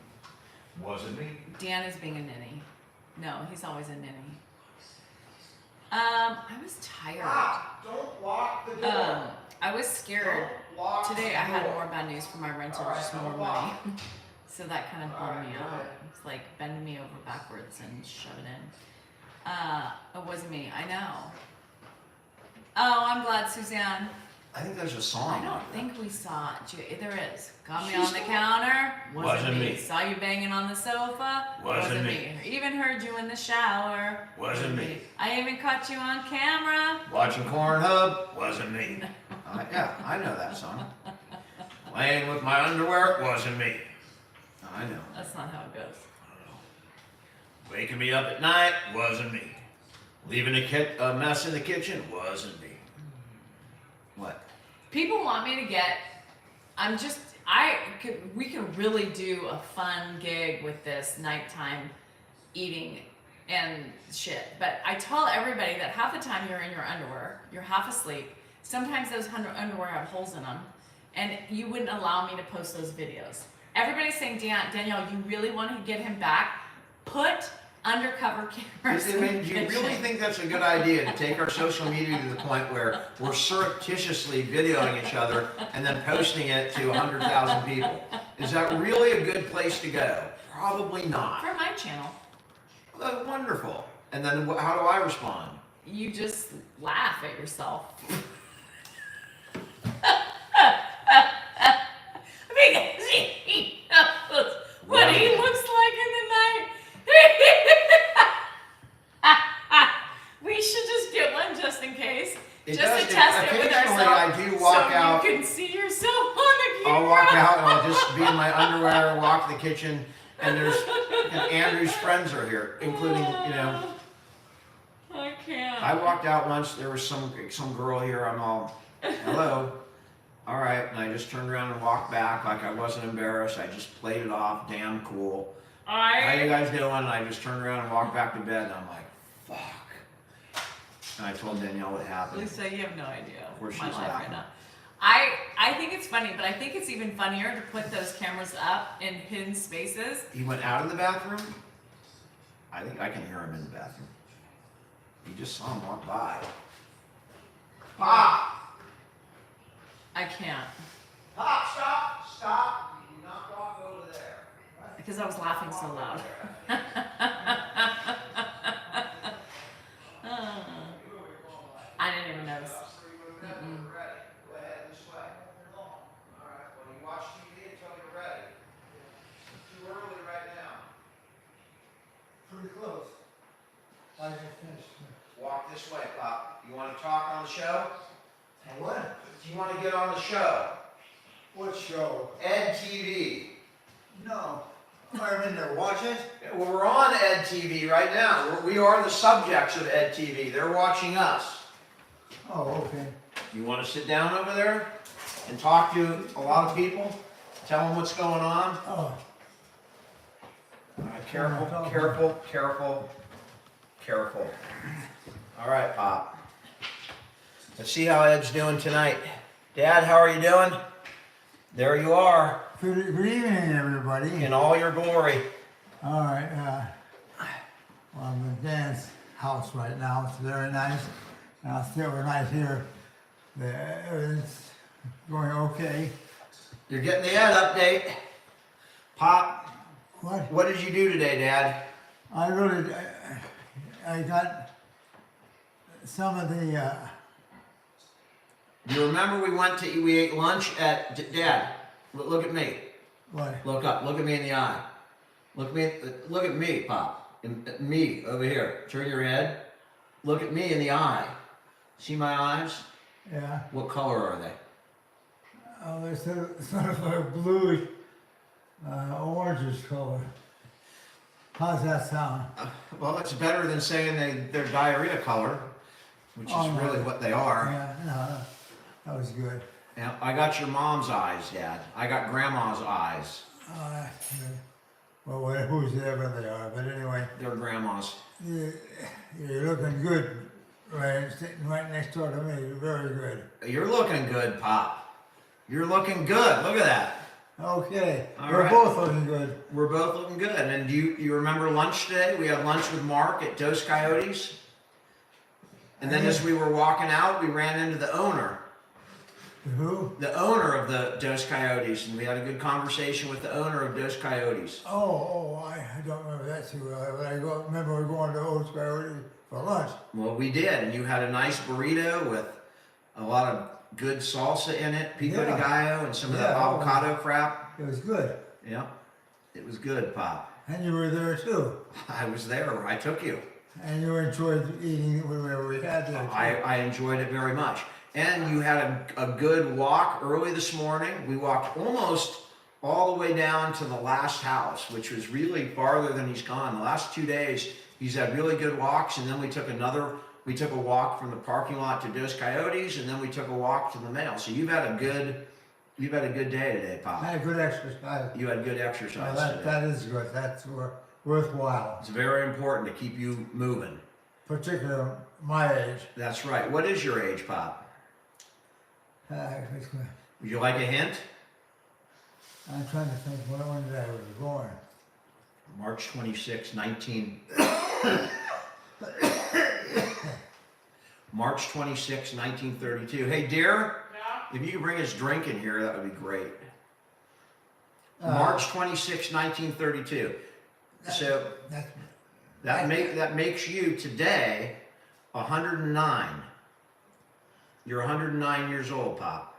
Wasn't me. Dan is being a ninny. No, he's always a ninny. I was tired. Don't lock the I was scared. Today I had more bad news for my rental, just more money. So that kind of bummed me out. It's like bend me over backwards and shove it in. It wasn't me, I know. Oh, I'm glad, Suzanne. I think there's a I song. don't like that. think we saw it. There is. Got me She's on the not- counter. Wasn't me. Saw you banging on the sofa. Wasn't me. Even heard you in the shower. Wasn't me. I even caught you on camera. Watching Pornhub. Wasn't me. Yeah, I know that song. Playing with my underwear. Wasn't me. I know. That's not how it goes. Waking me up at night. Wasn't me. Leaving a mess in the kitchen. Wasn't me. What? People want me to get. We could really do a fun gig with this nighttime eating and shit. But I tell everybody that half the time you're in your underwear, you're half asleep. Sometimes those underwear have holes in them, and you wouldn't allow me to post those videos. Everybody's saying, Danielle, you really want to get him back? Put undercover cameras. Do you really think that's a good idea to take our social media to the point where we're surreptitiously videoing each other and then posting it to 100,000 people? Is that really a good place to go? Probably not. For my channel, Oh, wonderful. And then how do I respond? you just laugh at yourself. Because he knows what he looks like in the night. We should just get one just in case. Just to test it with occasionally ourselves. I do walk so out. you can see yourself on the camera. I'll walk out and I'll just be in my underwear, walk the kitchen, and Andrew's friends are here, including, I can't. I walked out once. There was some girl here. I'm all, hello. All right, and I just turned around and walked back like I wasn't embarrassed. I just played it off, damn cool. How you guys doing? And I just turned around and walked back to bed, and I'm like, fuck. And I told Danielle what happened. Lisa, you have no idea Where my she's life at. right now. I think it's funny, but I think it's even funnier to put those cameras up in hidden spaces. He went out of the bathroom? I think I can hear him in the bathroom. You just saw him walk by. Pop! I can't. Pop, stop! Stop! You do not walk over there. Because I was laughing so loud. I didn't even notice. Mm-mm. Go ahead this way. Alright, well you watch TV until you're ready. It's too early right now. Pretty close. I just finished. Walk this way, Pop. You want to talk on the show? What? Do you want to get on the show? What show? Ed TV. No. I'm in there watching. Well, we're on Ed TV right now. We are the subjects of Ed TV. They're watching us. Oh, okay. You want to sit down over there and talk to a lot of people? Tell them what's going on? Oh. All right, careful, careful, careful, careful. All right, Pop. Let's see how Ed's doing tonight. Dad, how are you doing? There you are, Good evening, everybody. in all your glory. All right. Well, I'm in Dan's house right now. It's very nice. It's very nice here. Everything's going okay. You're getting the Ed update. Pop, What? what did you do today, Dad? I got some of the, You remember we ate lunch at, Dad, look at me. what? Look up, look at me in the eye. Look at me, Pop. Me, over here. Turn your head. Look at me in the eye. See my eyes? Yeah. What color are they? Oh, they're sort of a bluish, orangish color. How's that sound? Well, it's better than saying they're diarrhea color, which is Oh, no. really what they are. Yeah, no, that was good. Now, I got your mom's eyes, Dad. I got grandma's eyes. That's good. Well, whoever they are, but anyway, They're grandma's. you're looking good, right? Sitting right next door to me. You're very good. You're looking good, Pop. You're looking good. Look at that. Okay, All we're right. both looking good. We're both looking good. And do you remember lunch today? We had lunch with Mark at Dos Coyotes. And then as we were walking out, we ran into the owner. Who? The owner of the Dos Coyotes. And we had a good conversation with the owner of Dos Coyotes. I don't remember that too well, but remember we were going to Old Coyote for lunch. Well, we did. And you had a nice burrito with a lot of good salsa in it, pico de Yeah. gallo, and some of that Yeah. avocado crap. It was good. Yeah, it was good, Pop. And you were there too. I was there. I took you. And you enjoyed eating whatever we had there. Too. I enjoyed it very much. And you had a good walk early this morning. We walked almost all the way down to the last house, which was really farther than he's gone. The last 2 days, he's had really good walks, and then we took a walk from the parking lot to Dos Coyotes, and then we took a walk to the mail. So you've had a good day today, Pop. I had good exercise. You had good Well, exercise today. that is good. That's worthwhile. It's very important to keep you moving. Particularly my age. That's right. What is your age, Pop? It's good. Would you like a hint? I'm trying to think when did I was born. March 26, March 26, 1932. Hey, dear, if you could bring us drink in here, that would be great. March 26, 1932. So that makes you today 109. You're 109 years old, Pop.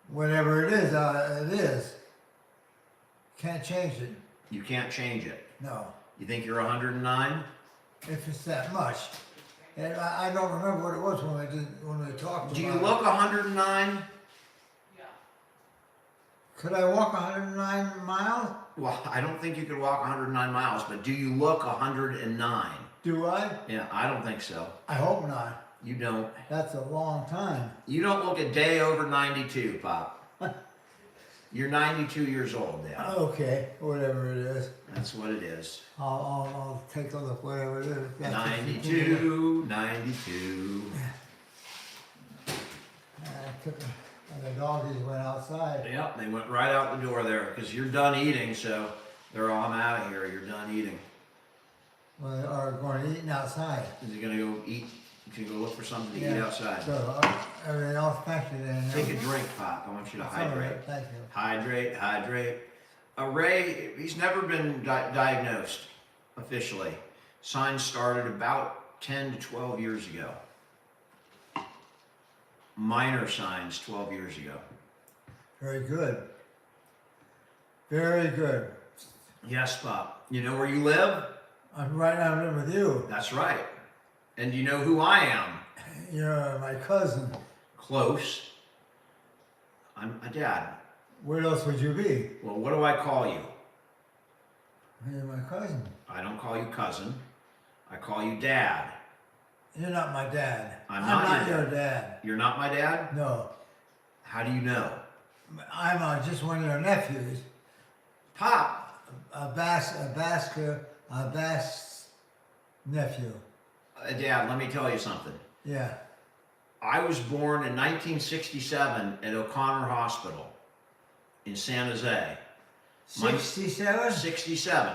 Whatever it is. Can't change it. You can't change it. No. You think you're 109? If it's that much. And I don't remember what it was when we talked Do you about it. look 109? Could I walk 109 miles? Well, I don't think you could walk 109 miles, but do you look 109? Do I? Yeah, I don't think so. I hope not. You don't. That's a long time. You don't look a day over 92, Pop. You're 92 years old now. Okay, whatever it is. That's what it is. I'll take a look, whatever it is. That's 92, 92. And the doggies went outside. Yep, they went right out the door there because you're done eating, so they're all, I'm out of here. You're done eating. Well, they are going to eat outside. Is he gonna go eat? You can go look for something to eat outside. So everything else, thank you then. Take a drink, Pop. I want you to hydrate. Thank you. Hydrate, hydrate. Ray, he's never been diagnosed officially. Signs started about 10 to 12 years ago. Minor signs 12 years ago. Very good. Very good. Yes, Pop. You know where you live? I'm right now living with you. That's right. And do you know who I am? You're my cousin. Close. I'm a dad. Where else would you be? Well, what do I call you? You're my cousin. I don't call you cousin. I call you dad. You're not my dad. I'm not your dad. You're not my dad? No. How do you know? I'm just one of your nephews. Pop. A Bass nephew. Dad, let me tell you something. Yeah. I was born in 1967 at O'Connor Hospital in San Jose. 67? 67.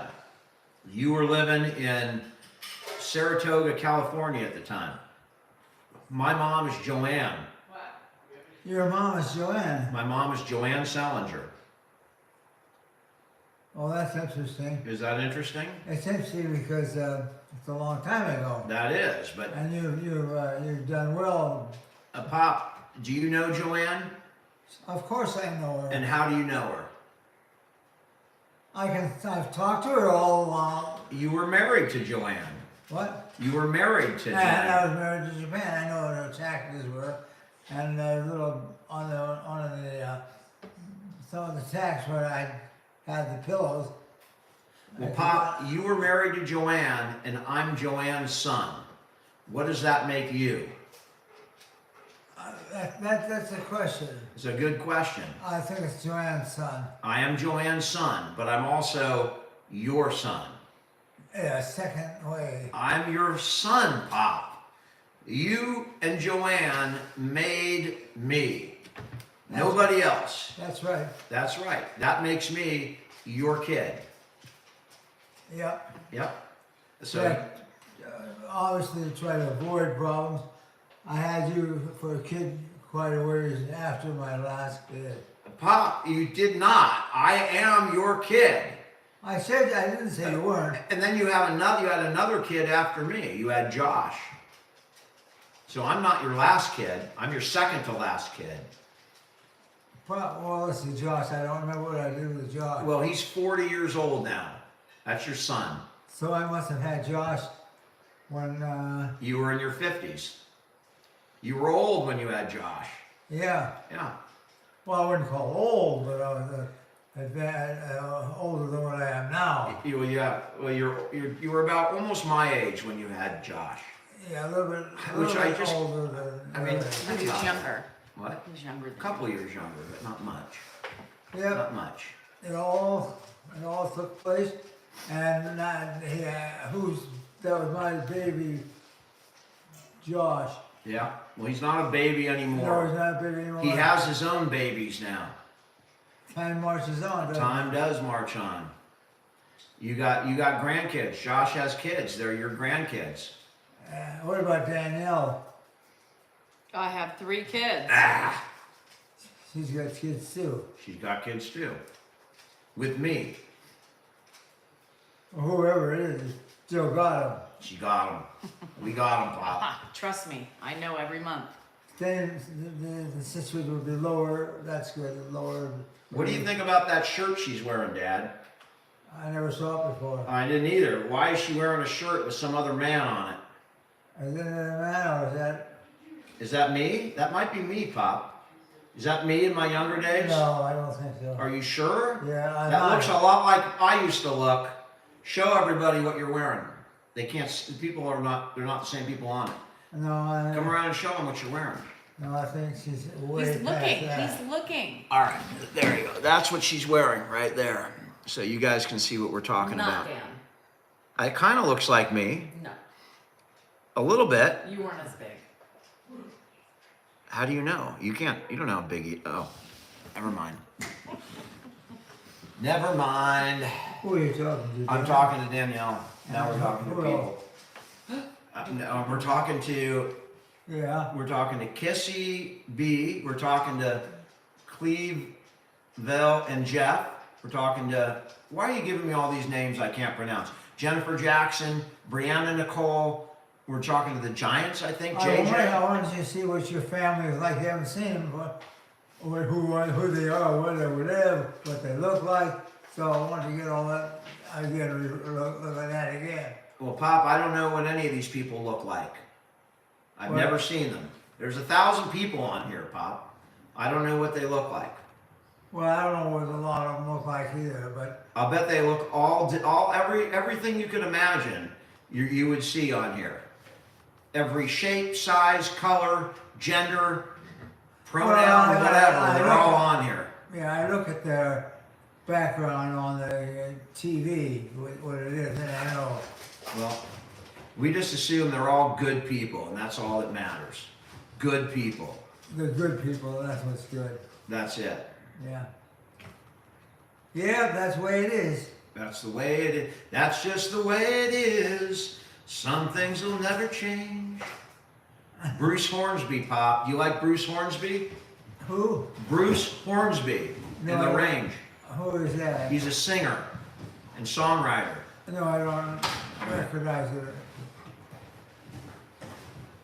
You were living in Saratoga, California at the time. My mom is Joanne. Your mom is Joanne. My mom is Joanne Salinger. Oh, that's interesting. Is that interesting? It's interesting because it's a long time ago. That is, but And you've done well. Pop, do you know Joanne? Of course I know her. And how do you know her? I've talked to her all along. You were married to Joanne. What? You were married to And I Joanne. was married to Japan. I know what her taxes were. And a little on the some of the tax where I had the pillows. Well, Pop, you were married to Joanne, and I'm Joanne's son. What does that make you? That's a question. It's a good question. I think it's Joanne's son. I am Joanne's son, but I'm also your son. Yeah, second way. I'm your son, Pop. You and Joanne made me. Nobody else. That's right. That's right. That makes me your kid. Yep. Yep. So, But, obviously, to try to avoid problems, I had you for a kid quite a ways after my last kid. Pop, you did not. I am your kid. I didn't say you weren't. And then you had another kid after me. You had Josh. So I'm not your last kid. I'm your second to last kid. Well, let's see, Josh. I don't remember what I did with Josh. Well, he's 40 years old now. That's your son. So I must have had Josh when, You were in your 50s. You were old when you had Josh. yeah. Yeah. Well, I wouldn't call old, but I was older than what I am now. You were about almost my age when you had Josh. Yeah, a little bit, Which I just- older than. I mean, He was younger. What? He was younger A than couple years younger, but not much. yeah, Not much. it all took place, and that was my baby, Josh. Yeah. Well, he's not a baby No, anymore. he's not a baby anymore. He has his own babies now. Time marches on. doesn't Time does march on. You got grandkids. Josh has kids. They're your grandkids. it? What about Danielle? I have 3 kids. Ah, She's got kids too. she's got kids too. With me. Or whoever it is, still got them. She got them. We got them, Pop. Ah, trust me, I know every month. Then the situation would be lower. That's good. Lower. What do you think about that shirt she's wearing, Dad? I never saw it before. I didn't either. Why is she wearing a shirt with some other man on it? Is that a man or is that? Is that me? That might be me, Pop. Is that me in my younger days? No, I don't think so. Are you sure? Yeah, I'm That not. looks a lot like I used to look. Show everybody what you're wearing. They can't. People are not. They're not the same people on it. No, Come around and show them what you're wearing. no, I think she's way He's past looking. that. He's looking. All right, there you go. That's what she's wearing right there. So you guys can see what we're talking Not about. Dan. It kind of looks like me, No, a little bit. you weren't as big. How do you know? You can't. You don't know how big. Oh, never mind. Never mind. Who are you talking to? I'm Dan? talking to Danielle. Now we're talking to Who people. No, we're talking to. Yeah. We're talking to Kissy B. We're talking to Cleve, Vel, and Jeff. We're talking to. Why are you giving me all these names I can't pronounce? Jennifer Jackson, Brianna Nicole. We're talking to the Giants, I think. I JJ. wanted you to see what your family is like. You haven't seen them, but who they are, where they live, what they look like. So I wanted to get all that. I get a look at that again. Well, Pop, I don't know what any of these people look like. I've Well- never seen them. There's 1,000 people on here, Pop. I don't know what they look like. Well, I don't know what a lot of them look like either, but I'll bet they look everything you could imagine you would see on here. Every shape, size, color, gender, pronoun, Well, whatever. They're all on here. yeah, I look at their background on the TV, what it is, and I know. Well, we just assume they're all good people, and that's all that matters. Good people. The good people, that's what's good. That's it. Yeah. Yeah, that's the way it is. That's the way it is. That's just the way it is. Some things will never change. Bruce Hornsby, Pop. You like Bruce Hornsby? Who? Bruce Hornsby in No. the Range. Who is that? He's a singer and songwriter. No, I don't recognize it.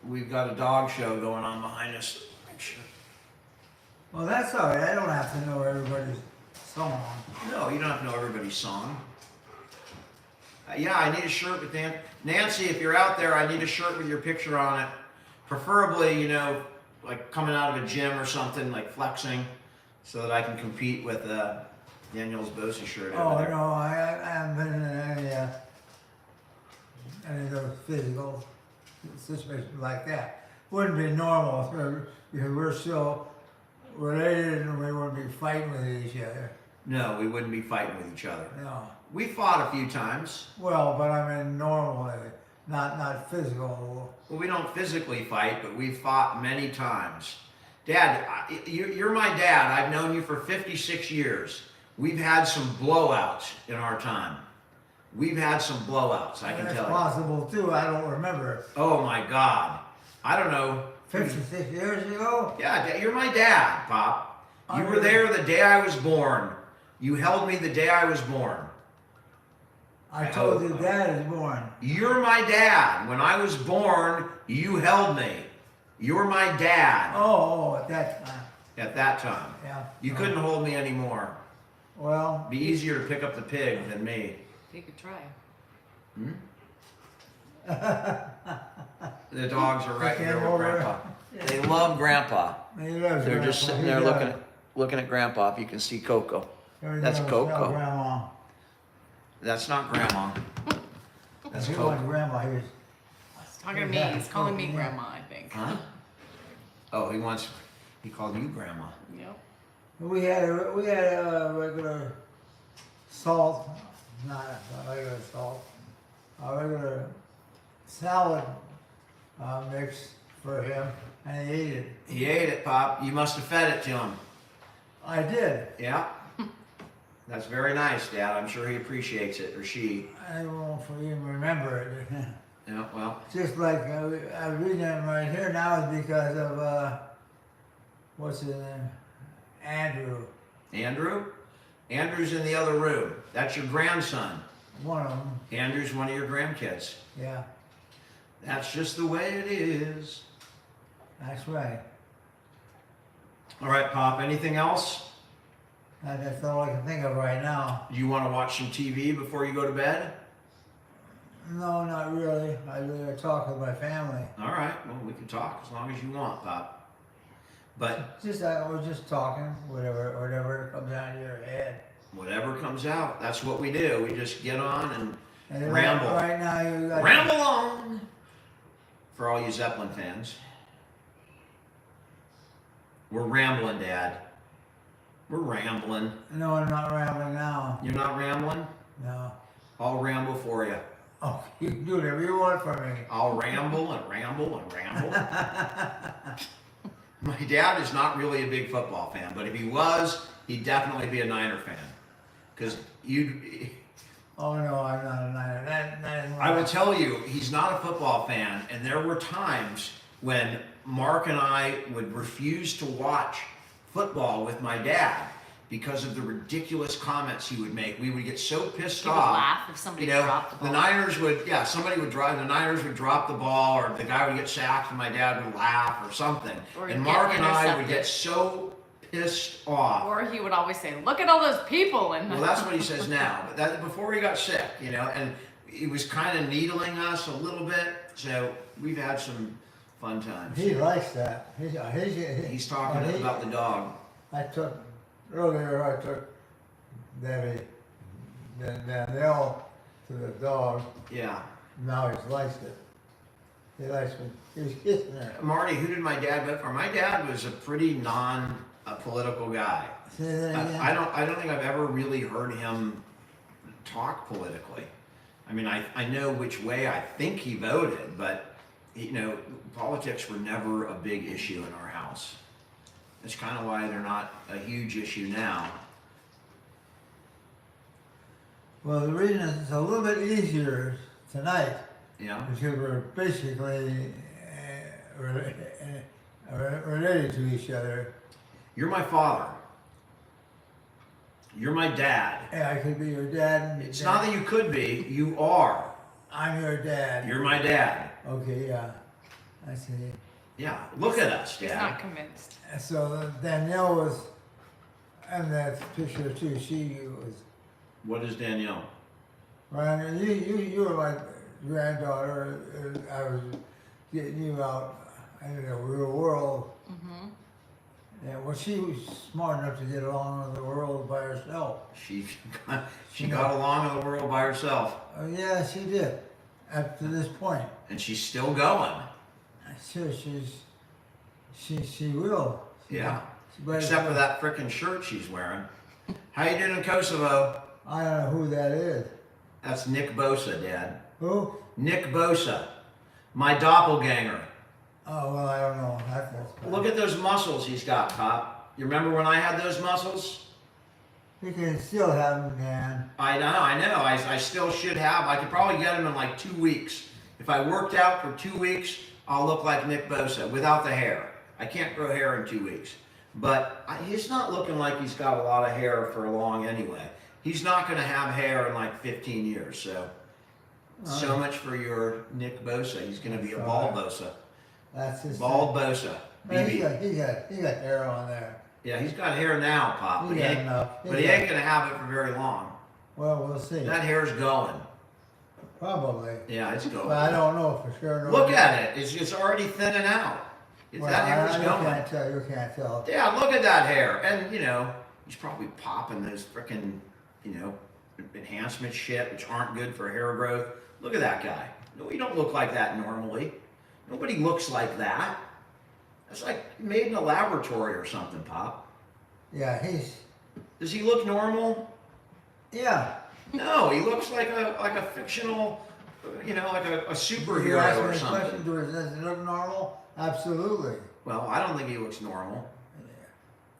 We've got a dog show going on behind us. Make sure. Well, that's all right. I don't have to know everybody's song. No, you don't have to know everybody's song. Yeah, I need a shirt with Nancy, if you're out there, I need a shirt with your picture on it. Preferably, you know, like coming out of a gym or something, like flexing, so that I can compete with Daniel's Bosa shirt over Oh, there. no, I haven't been in any of those physical situations like that. Wouldn't be normal because we're still related and we wouldn't be fighting with each other. No, we wouldn't be fighting with each other. No. We fought a few times. Well, but I mean normally, not physical. Well, we don't physically fight, but we fought many times. Dad, you're my dad. I've known you for 56 years. We've had some blowouts in our time. We've had some blowouts, I can That's tell you. possible too. I don't remember. Oh my God. I don't know. 56 years ago? Yeah, you're my dad, Pop. You were there the day I was born. You held me the day I was born. I told you Dad is born. You're my dad. When I was born, you held me. You're my dad Oh, at that time. at that time. Yeah. You couldn't hold me anymore. Well, It'd be easier to pick up the pig than me. You could try. The dogs are right They here came with over. Grandpa. They love Grandpa. he loves They're just Grandpa. sitting He there does. looking at Grandpa. If you can see Coco. Everything That's else Coco. about Grandma. That's not Grandma. That's He Coco. wants Grandma. He was, He's talking to me. He's calling me grandma, I think. Huh? Oh, he called you Grandma. Yep. we had a regular salt, not a regular salt, a regular salad mix for him, and he ate it. He ate it, Pop. You must have fed it to him. I did. Yeah. That's very nice, Dad. I'm sure he appreciates it, or she. I won't even remember it. Yeah, well, Just like I'm reading it right here now is because of what's his name, Andrew. Andrew? Andrew's in the other room. That's your grandson. One of them. Andrew's one of your grandkids. Yeah, That's just the way it is. that's right. All right, Pop. Anything else? That's all I can think of right now. Do you want to watch some TV before you go to bed? No, not really. I really talk with my family. All right. Well, we can talk as long as you want, Pop. But Just we're just talking, whatever comes out of your head. whatever comes out, that's what we do. We just get on and And Ramble. Right now you got Ramble on! For all you Zeppelin fans. We're rambling, Dad. We're rambling. No, I'm not rambling now. You're not rambling? No. I'll ramble for you. Oh, you can do whatever you want from me. I'll ramble and ramble and ramble. My dad is not really a big football fan, but if he was, he'd definitely be a Niner fan. Because you... Oh no, I'm not a Niner. That is I will tell you, he's not a football fan, and there were times when Mark and I would refuse to watch football with my dad because of the ridiculous comments he would make. We would get so pissed He would off. laugh if somebody dropped the ball. The Niners would, somebody would drive, the Niners would drop the ball, or the guy would get sacked, and my dad would laugh, or something. Or And get Mark and I would intercepted. get so pissed off. Or he would always say, "Look at all those people!" And Well, that's what he says now. But that before he got sick, and he was kind of needling us a little bit. So we've had some fun times. He likes that. He's talking about the dog. I took Debbie, Danielle to the dog. Yeah. Now he likes it. He likes it. He was kissing her. Marty, who did my dad vote for? My dad was a pretty non-political guy. Say that again. I don't think I've ever really heard him talk politically. I mean, I know which way I think he voted, but politics were never a big issue in our house. That's kind of why they're not a huge issue now. Well, the reason it's a little bit easier tonight Yeah. because we're basically related to each other. You're my father. You're my dad. Yeah, I could be your dad. And It's dad. not that you could be. You are. I'm your dad. You're my dad. Okay, yeah. I see. Yeah. Look at us, he's Dad. not convinced. And so Danielle was in that picture too. She was. What is Danielle? Ryan, you were my granddaughter. And I was getting you out in the real world. Mm-hmm. And well, she was smart enough to get along with the world by herself. She got along in the world by herself, Oh yeah, she did. Up to this point. and she's still going. Sure, she will. Yeah. But Except for that frickin' shirt she's wearing. How you doing in Kosovo? I don't know who that is. That's Nick Bosa, Dad. Who? Nick Bosa, my doppelganger. Oh well, I don't know. That's Look at those muscles he's got, Pop. You remember when I had those muscles? You can still have them, man. I know. I still should have. I could probably get them in like 2 weeks. If I worked out for 2 weeks, I'll look like Nick Bosa without the hair. I can't grow hair in 2 weeks. But he's not looking like he's got a lot of hair for long anyway. He's not going to have hair in like 15 years. So much for your Nick Bosa. He's going to be a bald Bosa. That's his. Bald Bosa. Man, he BB. got hair on there. Yeah, he's got hair now, Pop. He But got he enough. ain't going to have it for very long. Well, we'll see. That hair's going. Probably. Yeah, it's going. But I don't know for sure. Look at it. It's already thinning out. Well, That hair's you going. can't tell. You can't tell. Yeah, look at that hair. And, he's probably popping those frickin', enhancement shit, which aren't good for hair growth. Look at that guy. No, you don't look like that normally. Nobody looks like that. That's like made in a laboratory or something, Pop. Yeah, he's. Does he look normal? Yeah. No, he looks like a fictional, like a You superhero ask me or a something. question, does it look normal? Absolutely. Well, I don't think he looks normal.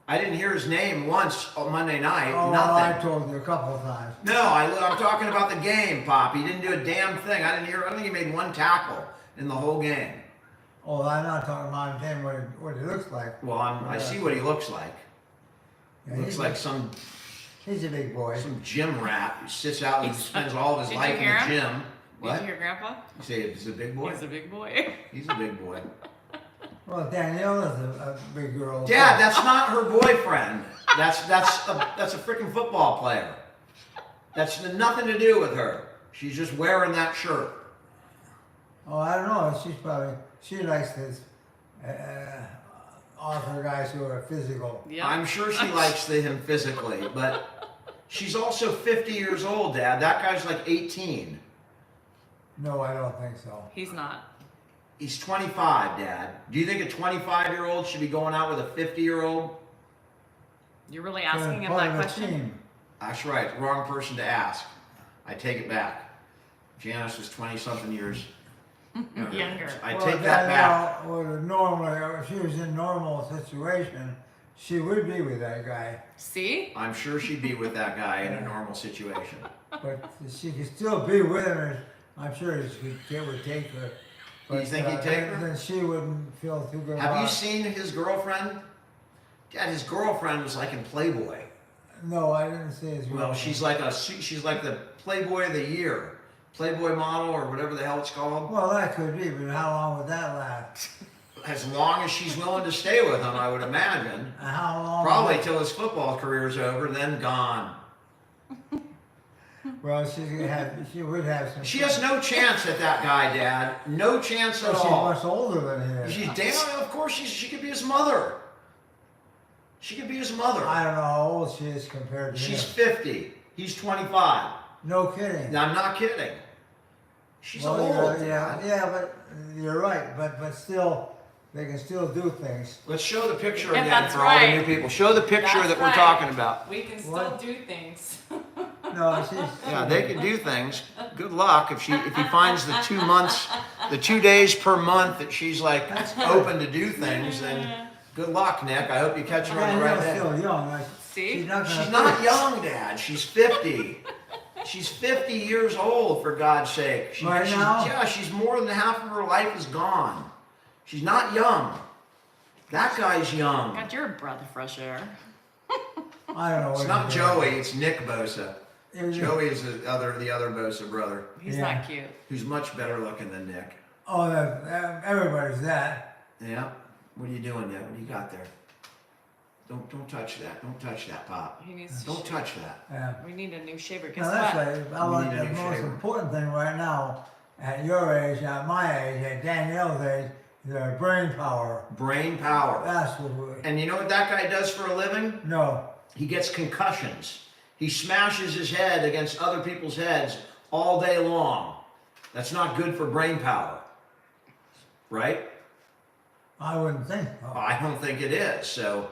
I didn't hear his name once on Monday night. Oh, Nothing. well, I told you a couple of times. No, I'm talking about the game, Pop. He didn't do a damn thing. I don't think he made one tackle in the whole game. Oh, I'm not talking about him what he looks like. Well, I see what he looks like. Yeah, Looks like some he's a big boy. gym rat who sits out and spends all of his Did you life in hear the him? gym. What? Did you hear Grandpa? You say he's a big boy? He's a big boy. He's a big boy. Well, Danielle is a big girl. Dad, that's not her boyfriend. That's a freaking football player. That's nothing to do with her. She's just wearing that shirt. Oh, I don't know. She likes this author guys who are physical. Yeah. I'm sure she likes him physically, but she's also 50 years old, Dad. That guy's like 18. No, I don't think so. He's not. He's 25, Dad. Do you think a 25-year-old should be going out with a 50-year-old? You're really asking him Part that of the question? team. That's right. Wrong person to ask. I take it back. Janice was 20-something years Younger. I take that back. Normally, if she was in normal situation, she would be with that guy. See? I'm sure she'd be with that guy in a normal situation. But she could still be with him. I'm sure he would take her. But, You think he'd take her? Then she wouldn't feel too good Have about you it. seen his girlfriend? Dad, his girlfriend was like in Playboy. No, I didn't see his Well, she's like the Playboy of the Year, Playboy model or whatever the hell it's called. Well, that could be, but how long would that last? As long as she's willing to stay with him, I would imagine. How long? Probably till his football career's over, then gone. Well, she would have some. She has no chance at that guy, Dad. No chance at Well, she's all. much older than he is. She's damn. Of course, she could be his mother. She could be his mother. I don't know how old she is compared to She's him. 50. He's 25. No kidding. I'm not kidding. She's Well, old. yeah, but you're right. But still, they can still do things. Let's show the picture Yeah, again that's for all the right. new people. Show the picture That's that we're right. talking about. We can still What? do things. No, she's. Yeah, they can do things. Good luck if he finds the 2 months, the 2 days per month that she's like open to do things. Then good luck, Nick. I hope you catch her on the right day. Still young. See? She's not, She's not young, Dad. She's 50. She's 50 years old, for God's sake. Right now? Yeah, she's more than half of her life is gone. She's not young. That guy's young. God, you're a breath of fresh air. I don't know. It's what not he's doing. Joey, it's Nick Bosa. Joey is the other Bosa brother, He's Yeah. not cute. who's much better looking than Nick. Oh, everybody's that. Yeah. What are you doing there? What do you got there? Don't touch that. Don't touch that, Pop. He needs to Don't shave. touch that. Yeah. We need a new shaver. Guess Now that's what? right. I We want need a the new most shaver. important thing right now, at your age, at my age, at Danielle's age, is our brain power. Brain power. That's what we. And you know what that guy does for a living? No. He gets concussions. He smashes his head against other people's heads all day long. That's not good for brain power. Right? I wouldn't think. So. I don't think it is. So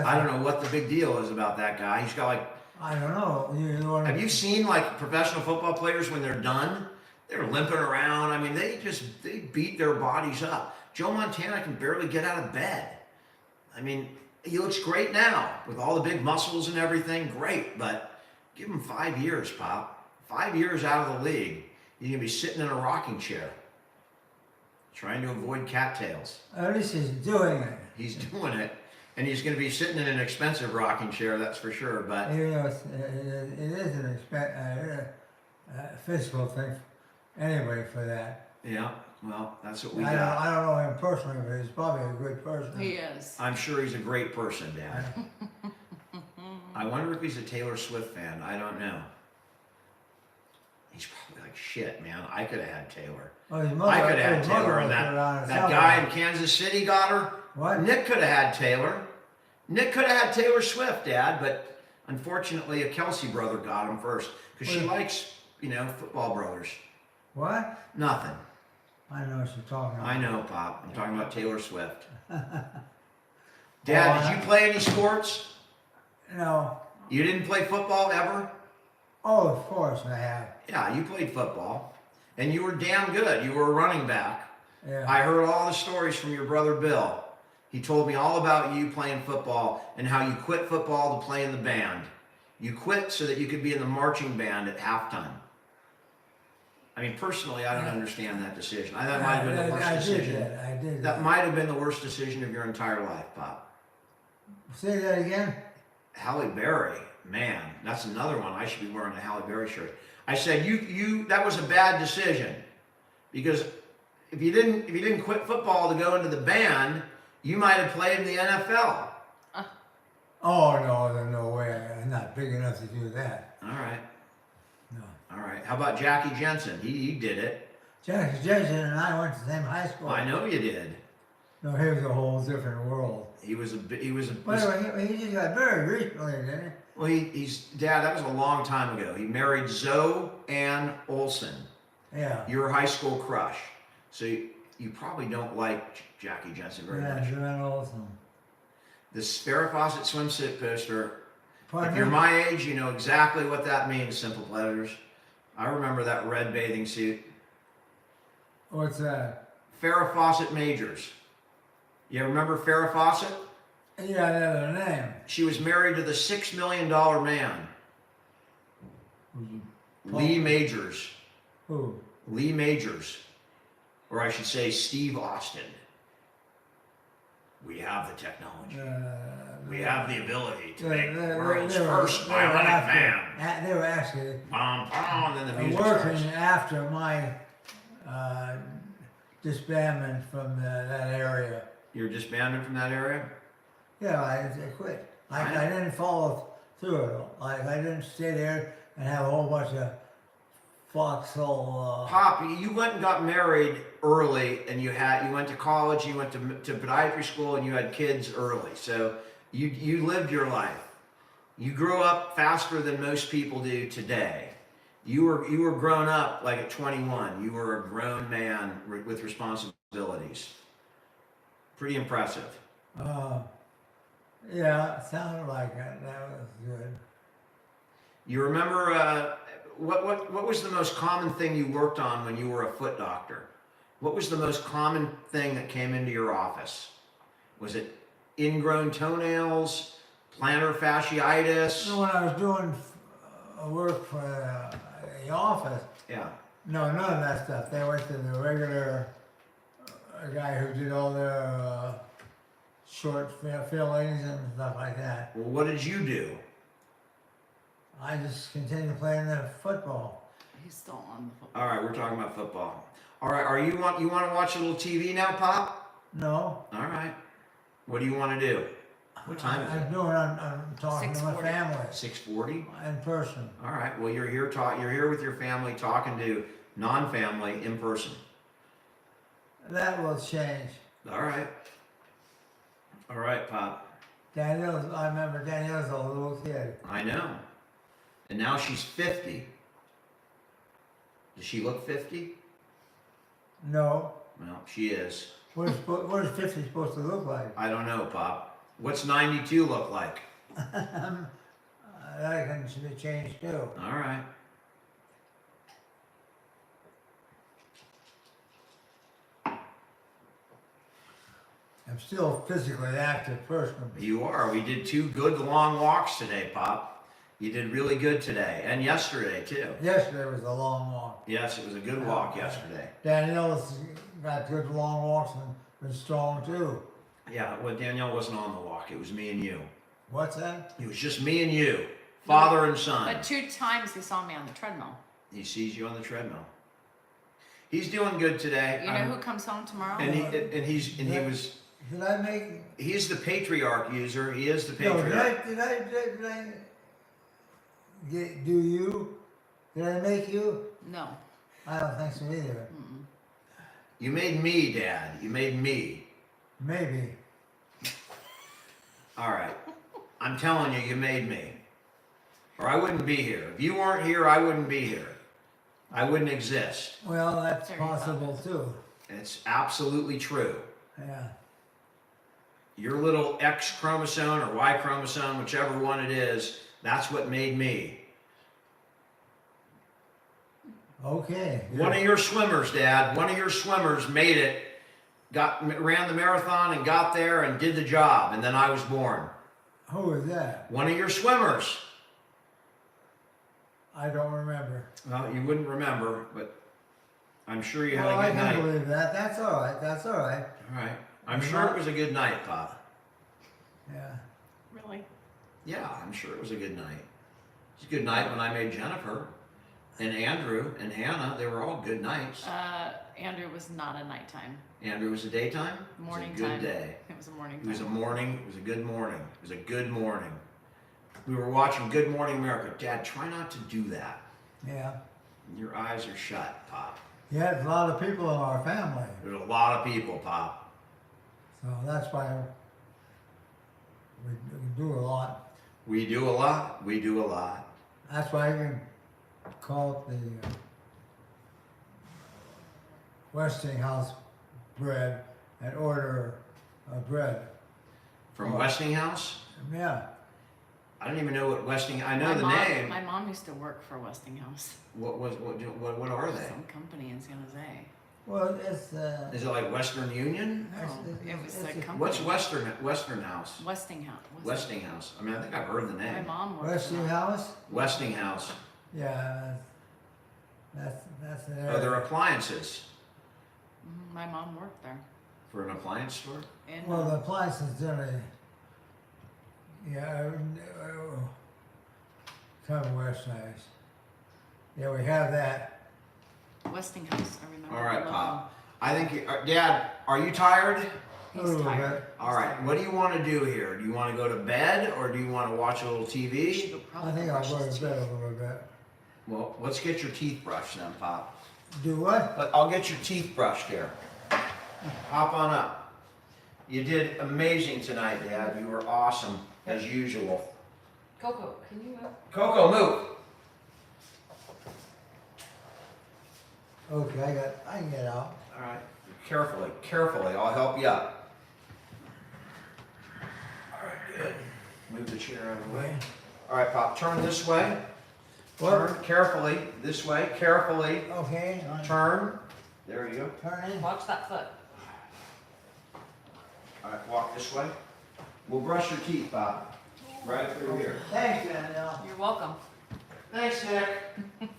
I don't know what the big deal is about that guy. He's got like, I don't know. have you seen like professional football players when they're done? They're limping around. I mean, they beat their bodies up. Joe Montana can barely get out of bed. I mean, he looks great now with all the big muscles and everything. Great, but give him 5 years, Pop. 5 years out of the league, he's gonna be sitting in a rocking chair, trying to avoid cattails. At least he's doing it. He's doing it, and he's gonna be sitting in an expensive rocking chair, that's for sure. But Even though it is an physical thing anyway for that. yeah, well, that's what we I got. don't know him personally, but he's probably a good person. He is. I'm sure he's a great person, Dad. I wonder if he's a Taylor Swift fan. I don't know. He's probably like, shit, man. I could have had Taylor. Oh, his mother, I could have had his mother Taylor, and was around that somewhere. guy in Kansas City got her. What? Nick could have had Taylor. Nick could have had Taylor Swift, Dad, but unfortunately, a Kelsey brother got him first because she likes, football brothers. What? Nothing. I know what you're talking about. I know, Pop. I'm talking about Taylor Swift. Dad, did you play any sports? No. You didn't play football ever? Oh, of course I have. Yeah, you played football. And you were damn good. You were a running back. Yeah. I heard all the stories from your brother Bill. He told me all about you playing football and how you quit football to play in the band. You quit so that you could be in the marching band at halftime. I mean, personally, I don't understand that decision. That might have been the worst decision. I did That might have been the worst decision of your entire life, Pop. Say that again? Halle Berry, man, that's another one. I should be wearing a Halle Berry shirt. I said that was a bad decision because if you didn't quit football to go into the band, you might have played in the NFL. Oh, no, there's no way. I'm not big enough to do that. All right. No. All right. How about Jackie Jensen? He did it. Jackie Jensen and I went to the same high school. I know you did. No, he was a whole different world. He was a. By the way, he just got married recently, didn't he? Well, he's Dad. That was a long time ago. He married Zoe Ann Olsen. Yeah. Your high school crush. So you probably don't like Jackie Jensen very Yeah, much. Reynolds and. This Farrah Fawcett swimsuit poster. Pardon If you're me? my age, you know exactly what that means, Simple Pleasures. I remember that red bathing suit. What's that? Farrah Fawcett Majors. You remember Farrah Fawcett? Yeah, I know their name. She was married to the $6 million man, Lee Majors. Who? Lee Majors. Or I should say Steve Austin. We have the technology. We have the ability to make the world's first bionic man. They were actually And then the music working starts. after my disbandment from that area. You're disbanded from that area? Yeah, I quit. I didn't follow through it. Like I didn't stay there and have a whole bunch of foxhole. Pop, you went and got married early, and you went to college, you went to podiatry school, and you had kids early. So you lived your life. You grew up faster than most people do today. You were grown up like at 21. You were a grown man with responsibilities. Pretty impressive. Yeah, it sounded like it. That was good. You remember what was the most common thing you worked on when you were a foot doctor? What was the most common thing that came into your office? Was it ingrown toenails, plantar fasciitis? When I was doing work for the office, Yeah. no, none of that stuff. They went to the regular guy who did all their short fillings and stuff like that. Well, what did you do? I just continued playing the football. He's still on the football. All right, we're talking about football. All right, you want to watch a little TV now, Pop? No. All right. What do you want to do? What time is it? I'm talking to my 6:40. family 6:40. in person. All right. Well, you're here with your family, talking to non-family in person. That will change. All right. All right, Pop. I remember Danielle's a little kid. I know. And now she's 50. Does she look 50? No. Well, she is. What is 50 supposed to look like? I don't know, Pop. What's 92 look like? That can be changed too. All right. I'm still a physically active person. You are. We did 2 good long walks today, Pop. You did really good today, and yesterday too. Yesterday was a long walk. Yes, it was a good walk yesterday. Danielle's got good long walks and been strong too. Yeah, well, Danielle wasn't on the walk. It was me and you. What's that? It was just me and you, father and son. But 2 times he saw me on the treadmill. He sees you on the treadmill. He's doing good today. You know who comes home tomorrow? And he was. Did I make? He's the patriarch user. He is the No, patriarch. did I do you? Did I make you? No. I don't think so either. Mm-mm. You made me, Dad. You made me. Maybe. All right. I'm telling you, you made me. Or I wouldn't be here. If you weren't here, I wouldn't be here. I wouldn't exist. Well, that's There you go. possible too. It's absolutely true. Yeah. Your little X chromosome or Y chromosome, whichever one it is, that's what made me. Okay. One of your swimmers, Dad, one of your swimmers made it, ran the marathon and got there and did the job, and then I was born. Who is that? One of your swimmers. I don't remember. Well, you wouldn't remember, but I'm sure you had Well, a I good can night. believe that. That's all right. That's all right. All right. I'm sure it was a good night, Pop. Yeah. Really? Yeah, I'm sure it was a good night. It was a good night when I made Jennifer and Andrew and Hannah. They were all good nights. Andrew was not a nighttime. Andrew was a daytime? Morning It was a good time. day. It was a morning It time. was a morning. It was a good morning. It was a good morning. We were watching Good Morning America. Dad, try not to do that. Yeah. Your eyes are shut, Pop. Yeah, there's a lot of people in our family. There's a lot of people, Pop. So that's why we do a lot. We do a lot. We do a lot. That's why I can call it the Westinghouse bread and order bread. From Westinghouse? Yeah. I don't even know what I know My the mom, name. My mom used to work for Westinghouse, What are they? some company in San Jose. Well, it's Is it like Western Union? No, it was it's a a- company. What's Western House? Westinghouse. Westinghouse. I mean, I think I've heard the My name. mom worked for them. Westinghouse. Westinghouse. Yeah, that's an Oh, they're area. appliances My mom worked there. for an appliance store. And Well, the appliances generally, yeah, come Westinghouse. Yeah, we have that. Westinghouse, I remember. All right, the logo. Pop. I think, Dad, are you tired? A He's little tired. bit. All right. What do you want to do here? Do you want to go to bed or do you want to watch a little She TV? would I probably think I'll brush go his to bed a teeth. little bit. Well, let's get your teeth brushed then, Pop. Do what? But I'll get your teeth brushed here. Hop on up. You did amazing tonight, Dad. You were awesome, as usual. Coco, can you move? Coco, move. Okay, I can get out. All right. Carefully. I'll help you up. All right, good. Move the chair out of the way. All right, Pop, turn this way. Turn carefully. This way, carefully. Okay, Turn. There you go. turn in. Watch that foot. All right, walk this way. We'll brush your teeth, Pop. Right through here. Thanks, Danielle. You're welcome. Thanks, Nick. I'm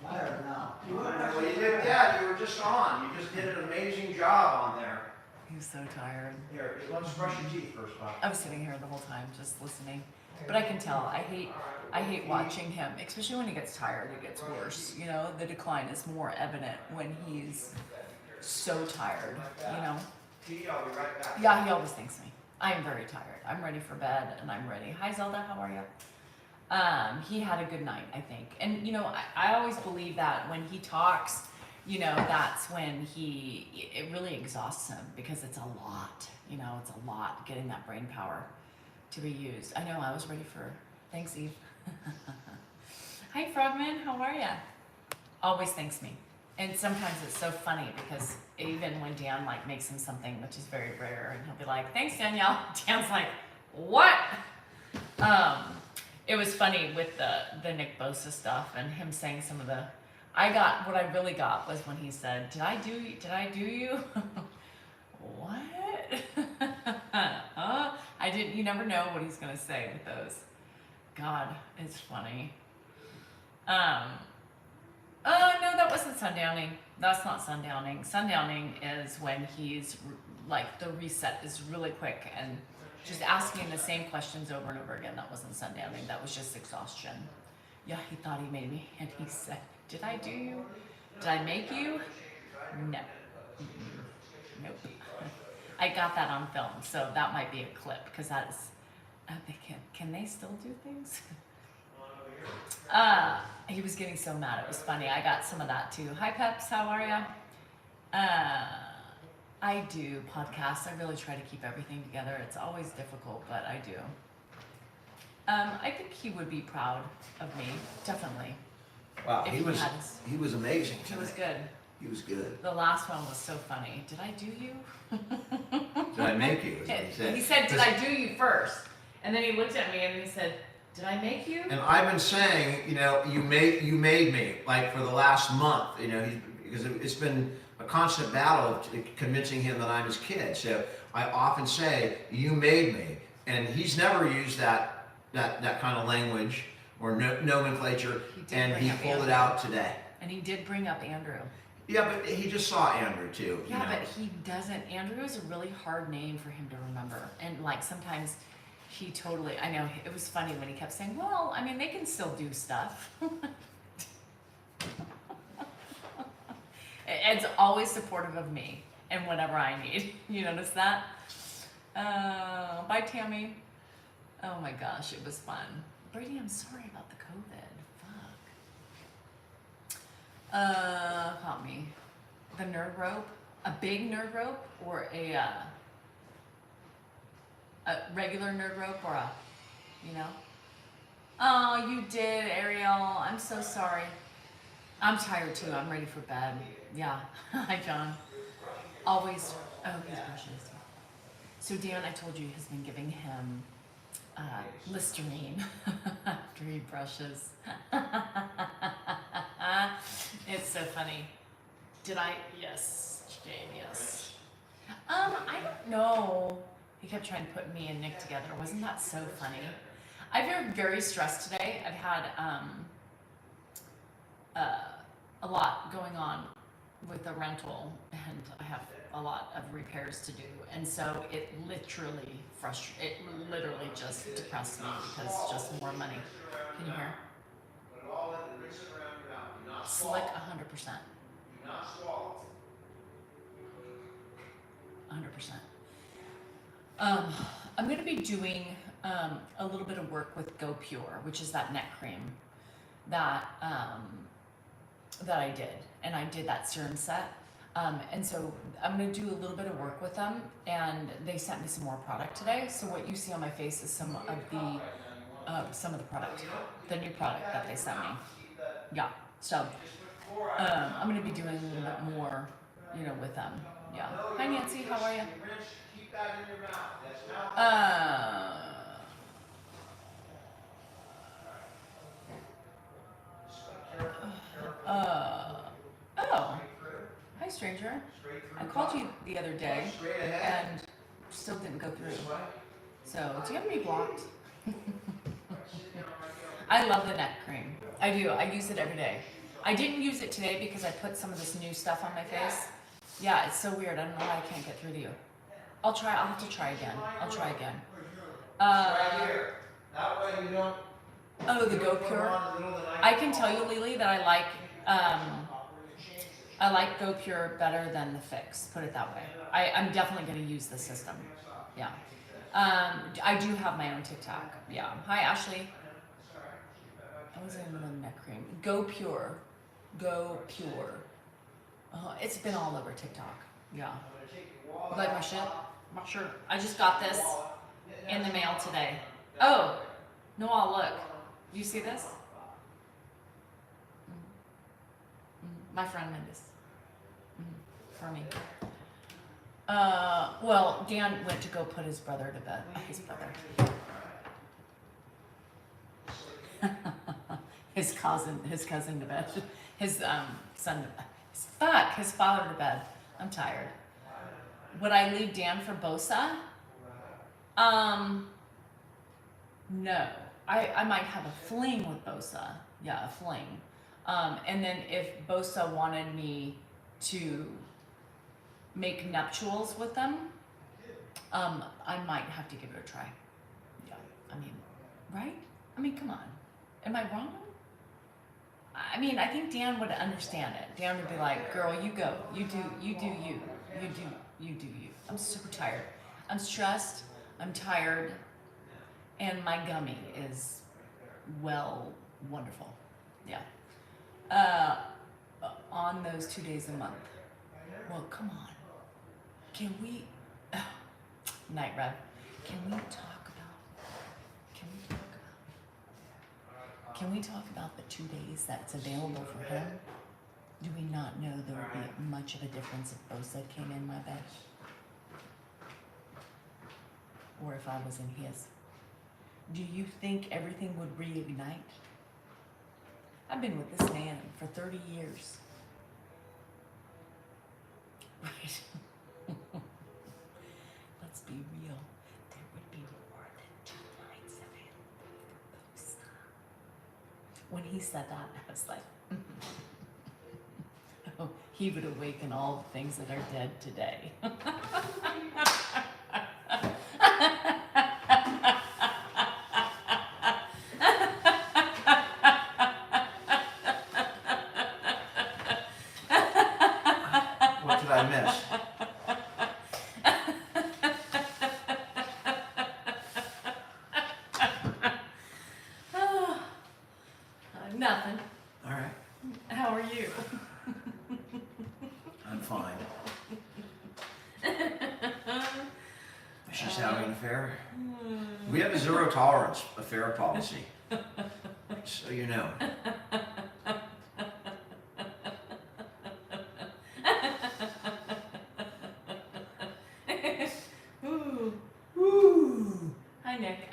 tired now. Well, you did, Dad. You were just on. You just did an amazing job on there. He was so tired. Here, let's brush your teeth first, Pop. I was sitting here the whole time just listening. But I can tell, I hate watching him, especially when he gets tired, it gets worse. You know, the decline is more evident when he's so tired, you know. I'll be right back. Yeah, he always thanks me. I am very tired. I'm ready for bed and I'm ready. Hi Zelda, how are you? He had a good night, I think. And you know, I always believe that when he talks, you know, that's when it really exhausts him because it's a lot, you know, it's a lot getting that brain power to be used. I know, I was ready for, thanks Eve. Hi Frogman, how are ya? Always thanks me. And sometimes it's so funny because even when Dan like makes him something, which is very rare, and he'll be like, thanks Danielle. Dan's like, what? It was funny with the Nick Bosa stuff and him saying some of what I really got was when he said, did I do you? What? You never know what he's gonna say with those. God, it's funny. Oh no, that wasn't sundowning. That's not sundowning. Sundowning is when he's like the reset is really quick and just asking the same questions over and over again. That wasn't sundowning. That was just exhaustion. Yeah, he thought he made me, and he said, "Did I do you? Did I make you? No. Nope." I got that on film, so that might be a clip because that is. Can they still do things? He was getting so mad. It was funny. I got some of that too. Hi Peps, how are ya? I do podcasts. I really try to keep everything together. It's always difficult, but I do. I think he would be proud of me, definitely. Wow, If he he was amazing He tonight. was good. He was good. The last one was so funny. Did I do you? Did I make you? Is what he said. He said, "Did I do you first?" And then he looked at me and he said, "Did I make you?" And I've been saying, you know, you made me like for the last month, you know, because it's been a constant battle of convincing him that I'm his kid. So I often say, "You made me," and he's never used that kind of language or nomenclature, and bring he up pulled it Andrew. out today. And he did bring up Andrew. Yeah, but he just saw Andrew too. Yeah, you know? but he doesn't. Andrew is a really hard name for him to remember. And like sometimes he totally, I know, it was funny when he kept saying, well, I mean, they can still do stuff. Ed's always supportive of me and whatever I need. You notice that? Bye, Tammy. Oh my gosh, it was fun. Brady, I'm sorry about the COVID. Fuck. Caught me. The nerd rope, a big nerd rope, or a regular nerd rope, or a, you know? Oh, you did, Ariel. I'm so sorry. I'm tired too. I'm ready for bed. Yeah. Hi, John. Always. Oh, he's brushes. So Dan, I told you, has been giving him Listerine after he brushes. It's so funny. Did I? Yes, Jane. Yes. I don't know. He kept trying to put me and Nick together. Wasn't that so funny? I've been very stressed today. I've had a lot going on with the rental, and I have a lot of repairs to do, and so it literally just depressed me because it's just more money. Can you hear? Slick 100%. 100%. I'm going to be doing a little bit of work with Go Pure, which is that neck cream that that I did, and I did that serum set. And so I'm going to do a little bit of work with them, and they sent me some more product today. So what you see on my face is some of the product, the new product that they sent me. Yeah. So I'm going to be doing a little bit more, with them. Yeah. Hi Nancy, how are you? Oh. Hi stranger. I called you the other day and still didn't go through. So do you have me blocked? I love the neck cream. I do. I use it every day. I didn't use it today because I put some of this new stuff on my face. Yeah, it's so weird. I don't know why I can't get through to you. I'll have to try again. That way you don't. Oh, the Go Pure. I can tell you, Lily, that I like Go Pure better than the Fix. Put it that way. I'm definitely going to use the system. Yeah. I do have my own TikTok. Yeah. Hi, Ashley. I was in the middle of neck cream. Go Pure. It's been all over TikTok. Yeah. You like my shit? I'm not sure. I just got this in the mail today. Oh, Noah, look. Do you see this? My friend made this for me. Well, Dan went to go put his brother to bed. His brother. his cousin to bed. His son to bed. His father to bed. I'm tired. Would I leave Dan for Bosa? No. I might have a fling with Bosa. Yeah, a fling. And then if Bosa wanted me to make nuptials with them, I might have to give it a try. Yeah, I mean, right? I mean, come on. Am I wrong? I mean, I think Dan would understand it. Dan would be like, girl, you go. You do you. I'm super tired. I'm stressed. I'm tired. And my gummy is, wonderful. Yeah. On those 2 days a month. Well, come on. Can we, Night Rev, can we talk about the 2 days that's available for him? Do we not know there would be much of a difference if Bosa came in my bed? Or if I was in his? Do you think everything would reignite? I've been with this man for 30 years. Right. Let's be real. There would be more than 2 nights available for Bosa. When he said that, I was like, oh, he would awaken all the things that are dead today. What did I miss? Nothing. All right. How are you? I'm fine. She's having an affair. We have a zero tolerance affair policy. So you know.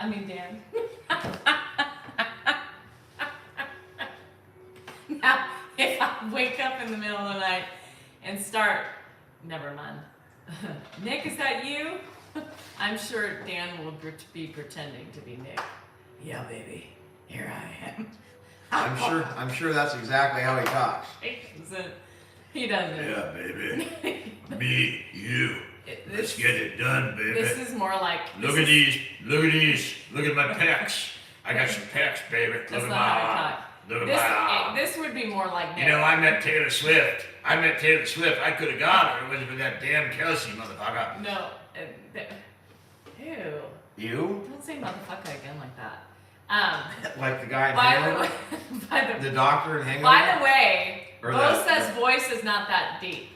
I mean, Dan. Now, if I wake up in the middle of the night and start, never mind. Nick, is that you? I'm sure Dan will be pretending to be Nick. Yeah, baby, here I am. I'm sure that's exactly how he talks. He doesn't. Yeah, baby. Me, you. Let's get it done, baby. This is more like. Look at these. Look at these. Look at my pecs. I got some pecs, baby. Look That's at not how I my. talk. Look at my. This would be more like. You know, I met Taylor Swift. I could have got her. It wasn't for that damn Kelsey motherfucker. No. Ew. You? Don't say motherfucker again like that. Like the guy in By Hangover? the The doctor in Hangover? By the way, Or Bosa's the- voice is not that deep.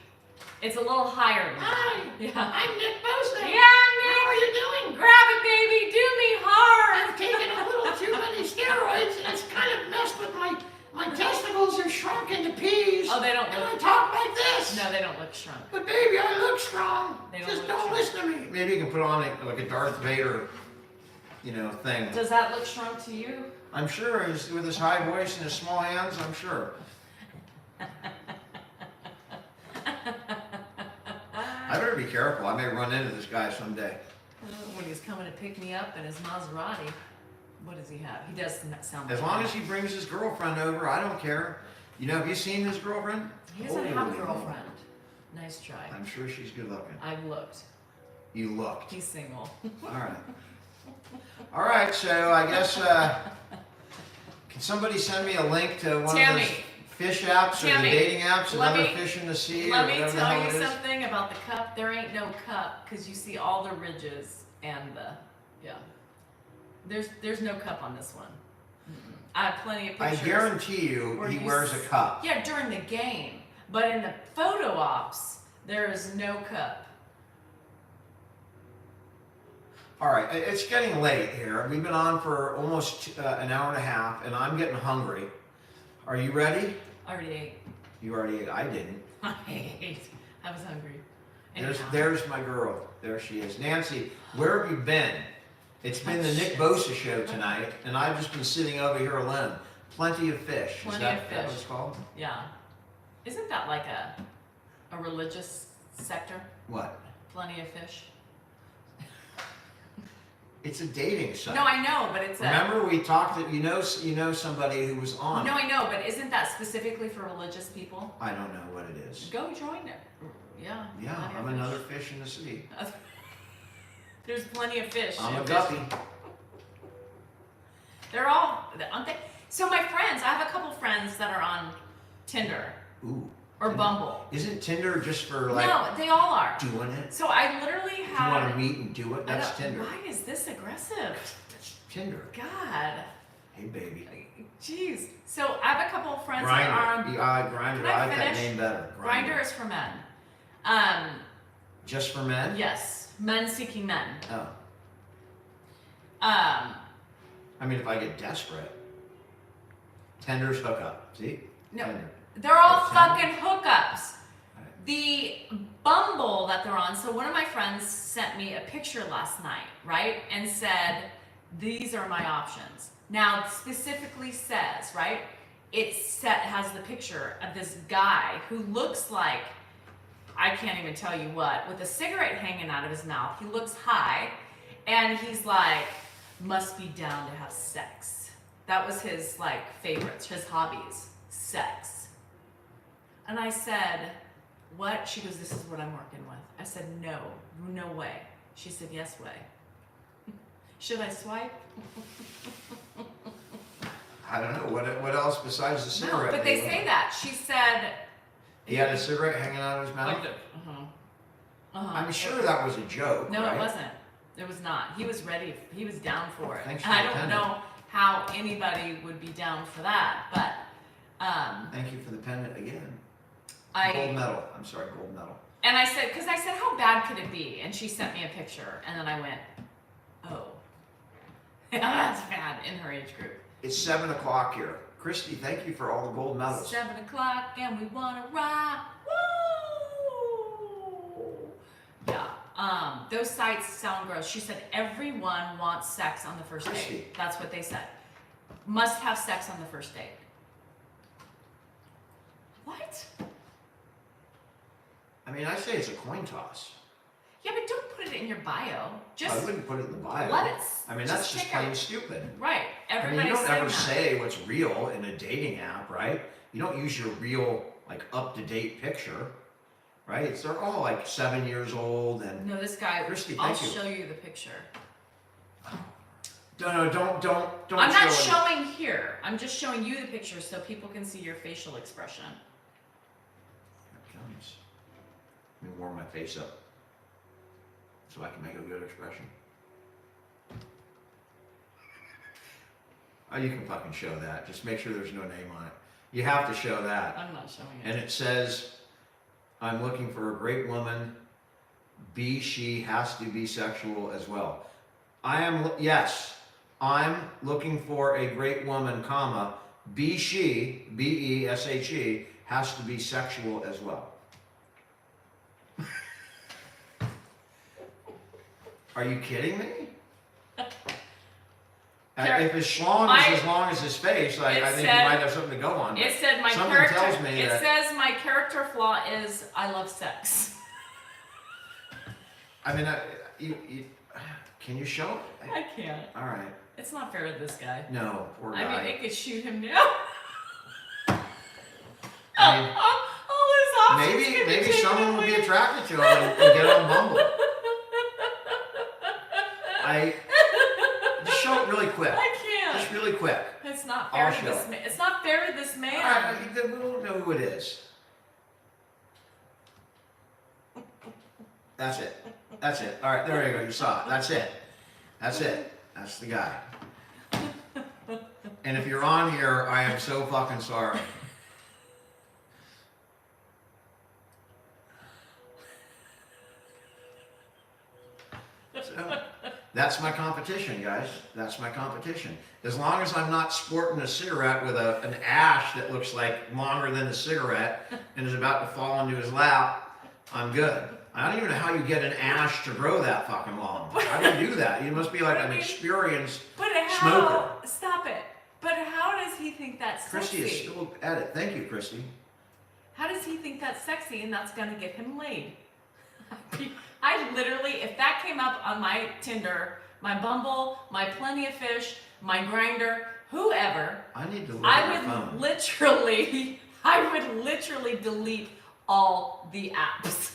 It's a little higher. Than Hi, that. Yeah. I'm Nick Bosa. Yeah, Nick. How are you doing? Grab it, baby. Do me hard. I've taken a little too many steroids and it's kind of messed with my testicles are shrunk into peas. Oh, they don't And I look. talk like this. No, they don't look shrunk. But baby, I look strong. They don't Just look don't strong. listen to me. Maybe you can put on like a Darth Vader, thing. Does that look shrunk to you? I'm sure with his high voice and his small hands, I'm sure. I better be careful. I may run into this guy someday. When he's coming to pick me up in his Maserati, what does he have? He does sound. As long as he brings his girlfriend over, I don't care. Have you seen his girlfriend? He doesn't have a Holy girlfriend. Nice try. I'm sure she's good looking. I've looked. You looked. He's single. All right, so I guess, can somebody send me a link to one Tammy. of those fish apps or the Tammy, dating apps, let another me- fish in the sea or Let me whatever the tell hell you it is? something about the cup. There ain't no cup because you see all the ridges and there's no cup on this one. Mm-mm. I have plenty of I pictures. guarantee you where he you wears a s- cup. Yeah, during the game, but in the photo ops, there is no cup. All right, it's getting late here. We've been on for almost an hour and a half, and I'm getting hungry. Are you ready? I already ate. You already ate. I didn't. I ate. I was hungry. Anyhow. There's my girl. There she is. Nancy, where have you been? It's been the Nick Bosa show tonight, and I've just been sitting over here alone. Plenty of fish. Plenty Is that of what fish. it's called? Yeah. Isn't that like a religious sector? What? Plenty of fish. It's a dating site. No, I know, but it's a. Remember we talked that you know somebody who was on No, it. I know, but isn't that specifically for religious people? I don't know what it is. Go join it. Yeah. Yeah, plenty of I'm fish. another fish in the sea. There's plenty of fish. I'm a and guppy. fish. They're all, aren't they? So my friends, I have a couple friends that are on Tinder Ooh. or Tinder. Bumble. Isn't Tinder just for like No, they all are. doing it? So I literally If you have. want to meet and do it, I that's don't- Tinder. Why is this aggressive? That's Tinder. God. Hey baby. Jeez. So I have a couple of friends that are on. Grinder. Grinder. Can I I like that finish? name better. Grindr is for men. Just for men? Yes, men seeking men. Oh. Um, I mean, if I get desperate. Tinder's hookup. See? No. Tinder. they're all Tinder. fucking hookups. Right. The Bumble that they're on. So one of my friends sent me a picture last night, right, and said, "These are my options." Now it specifically says, right, has the picture of this guy who looks like, I can't even tell you what, with a cigarette hanging out of his mouth. He looks high, and he's like, must be down to have sex. That was his favorites, his hobbies, sex. And I said, what? She goes, this is what I'm working with. I said, no way. She said, yes way. Should I swipe? I don't know. What else besides the No, cigarette? but they Maybe? say that. She said. He had a cigarette hanging out of his mouth? I'm sure that was a joke. No, right? it wasn't. It was not. He was ready. He was down for it. Thanks And for I the don't pendant. know how anybody would be down for that, but Thank you for the pendant again. I Gold medal. I'm sorry, gold medal. and I said, because I said, how bad could it be? And she sent me a picture, and then I went, oh, that's bad in her age group. It's 7 o'clock here. Christy, thank you for all the gold medals. 7 o'clock, and we wanna rock. Woo! Yeah. Those sites sound gross. She said everyone wants sex on the first Christy. date. That's what they said. Must have sex on the first date. What? I mean, I say it's a coin toss. Yeah, but don't put it in your bio. I Just wouldn't put it in the bio. let it. I mean, just that's just take plain it. stupid. Right. I mean, Everybody's you don't saying ever that. say what's real in a dating app, right? You don't use your real, like, up-to-date picture, right? They're all like 7 years old and. No, this guy. Christy, I'll thank you. show you the picture. No, don't. I'm not show showing here. I'm just showing you the picture so people can see your facial expression. Let me warm my face up so I can make a good expression. Oh, you can fucking show that. Just make sure there's no name on it. You have to show that. I'm not showing it. And it says, I'm looking for a great woman. She has to be sexual as well. Yes, I'm looking for a great woman, comma, she, B-E-S-H-E, has to be sexual as well. Are you kidding me? If his schlong is as long as his face, I think he might have something to go on. It said my something character. tells me It that, says my character flaw is I love sex. I mean, can you show it? I can't. All right. It's not fair to this guy. No, poor guy. I mean, they could shoot him now. I mean, all his options could be maybe taken someone will away. be attracted to him and get on Bumble. Just show it really quick. I can't. Just really quick. It's not fair I'll to show this it. man. It's not fair to this man. All right, we don't know who it is. That's it. That's it. All right, there you go. You saw it. That's it. That's it. That's the guy. And if you're on here, I am so fucking sorry. So, that's my competition, guys. That's my competition. As long as I'm not sporting a cigarette with an ash that looks like longer than a cigarette and is about to fall into his lap, I'm good. I don't even know how you get an ash to grow that fucking long. How do you do that? You must be like an experienced smoker. Stop it. But how does he think that's Christy sexy? is still at it. Thank you, Christy. How does he think that's sexy and that's gonna get him laid? I literally, if that came up on my Tinder, my Bumble, my Plenty of Fish, my Grindr, whoever, I need to look at my phone. I would literally delete all the apps.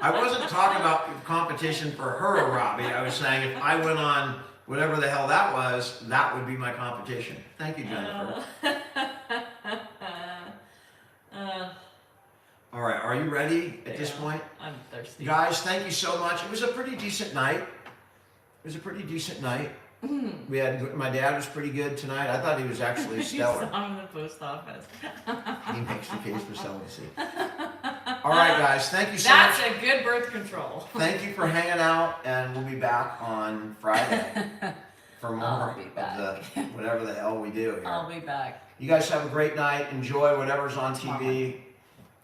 I wasn't talking about competition for her, Robbie. I was saying if I went on whatever the hell that was, that would be my competition. Thank you, Jennifer. All right, are you ready at this point? I'm thirsty. Guys, thank you so much. It was a pretty decent night. We had, my dad was pretty good tonight. I thought he was actually You stellar. saw him in the post office. He makes the case for celibacy. All right, guys, thank you so much. That's a good birth control. Thank you for hanging out, and we'll be back on Friday for more I'll be of back. the whatever the hell we do here. I'll be back. You guys have a great night. Enjoy whatever's on TV,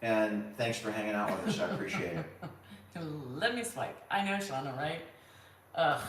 and thanks for hanging out with us. I appreciate it. Let me swipe. I know, Shauna, right? Ugh.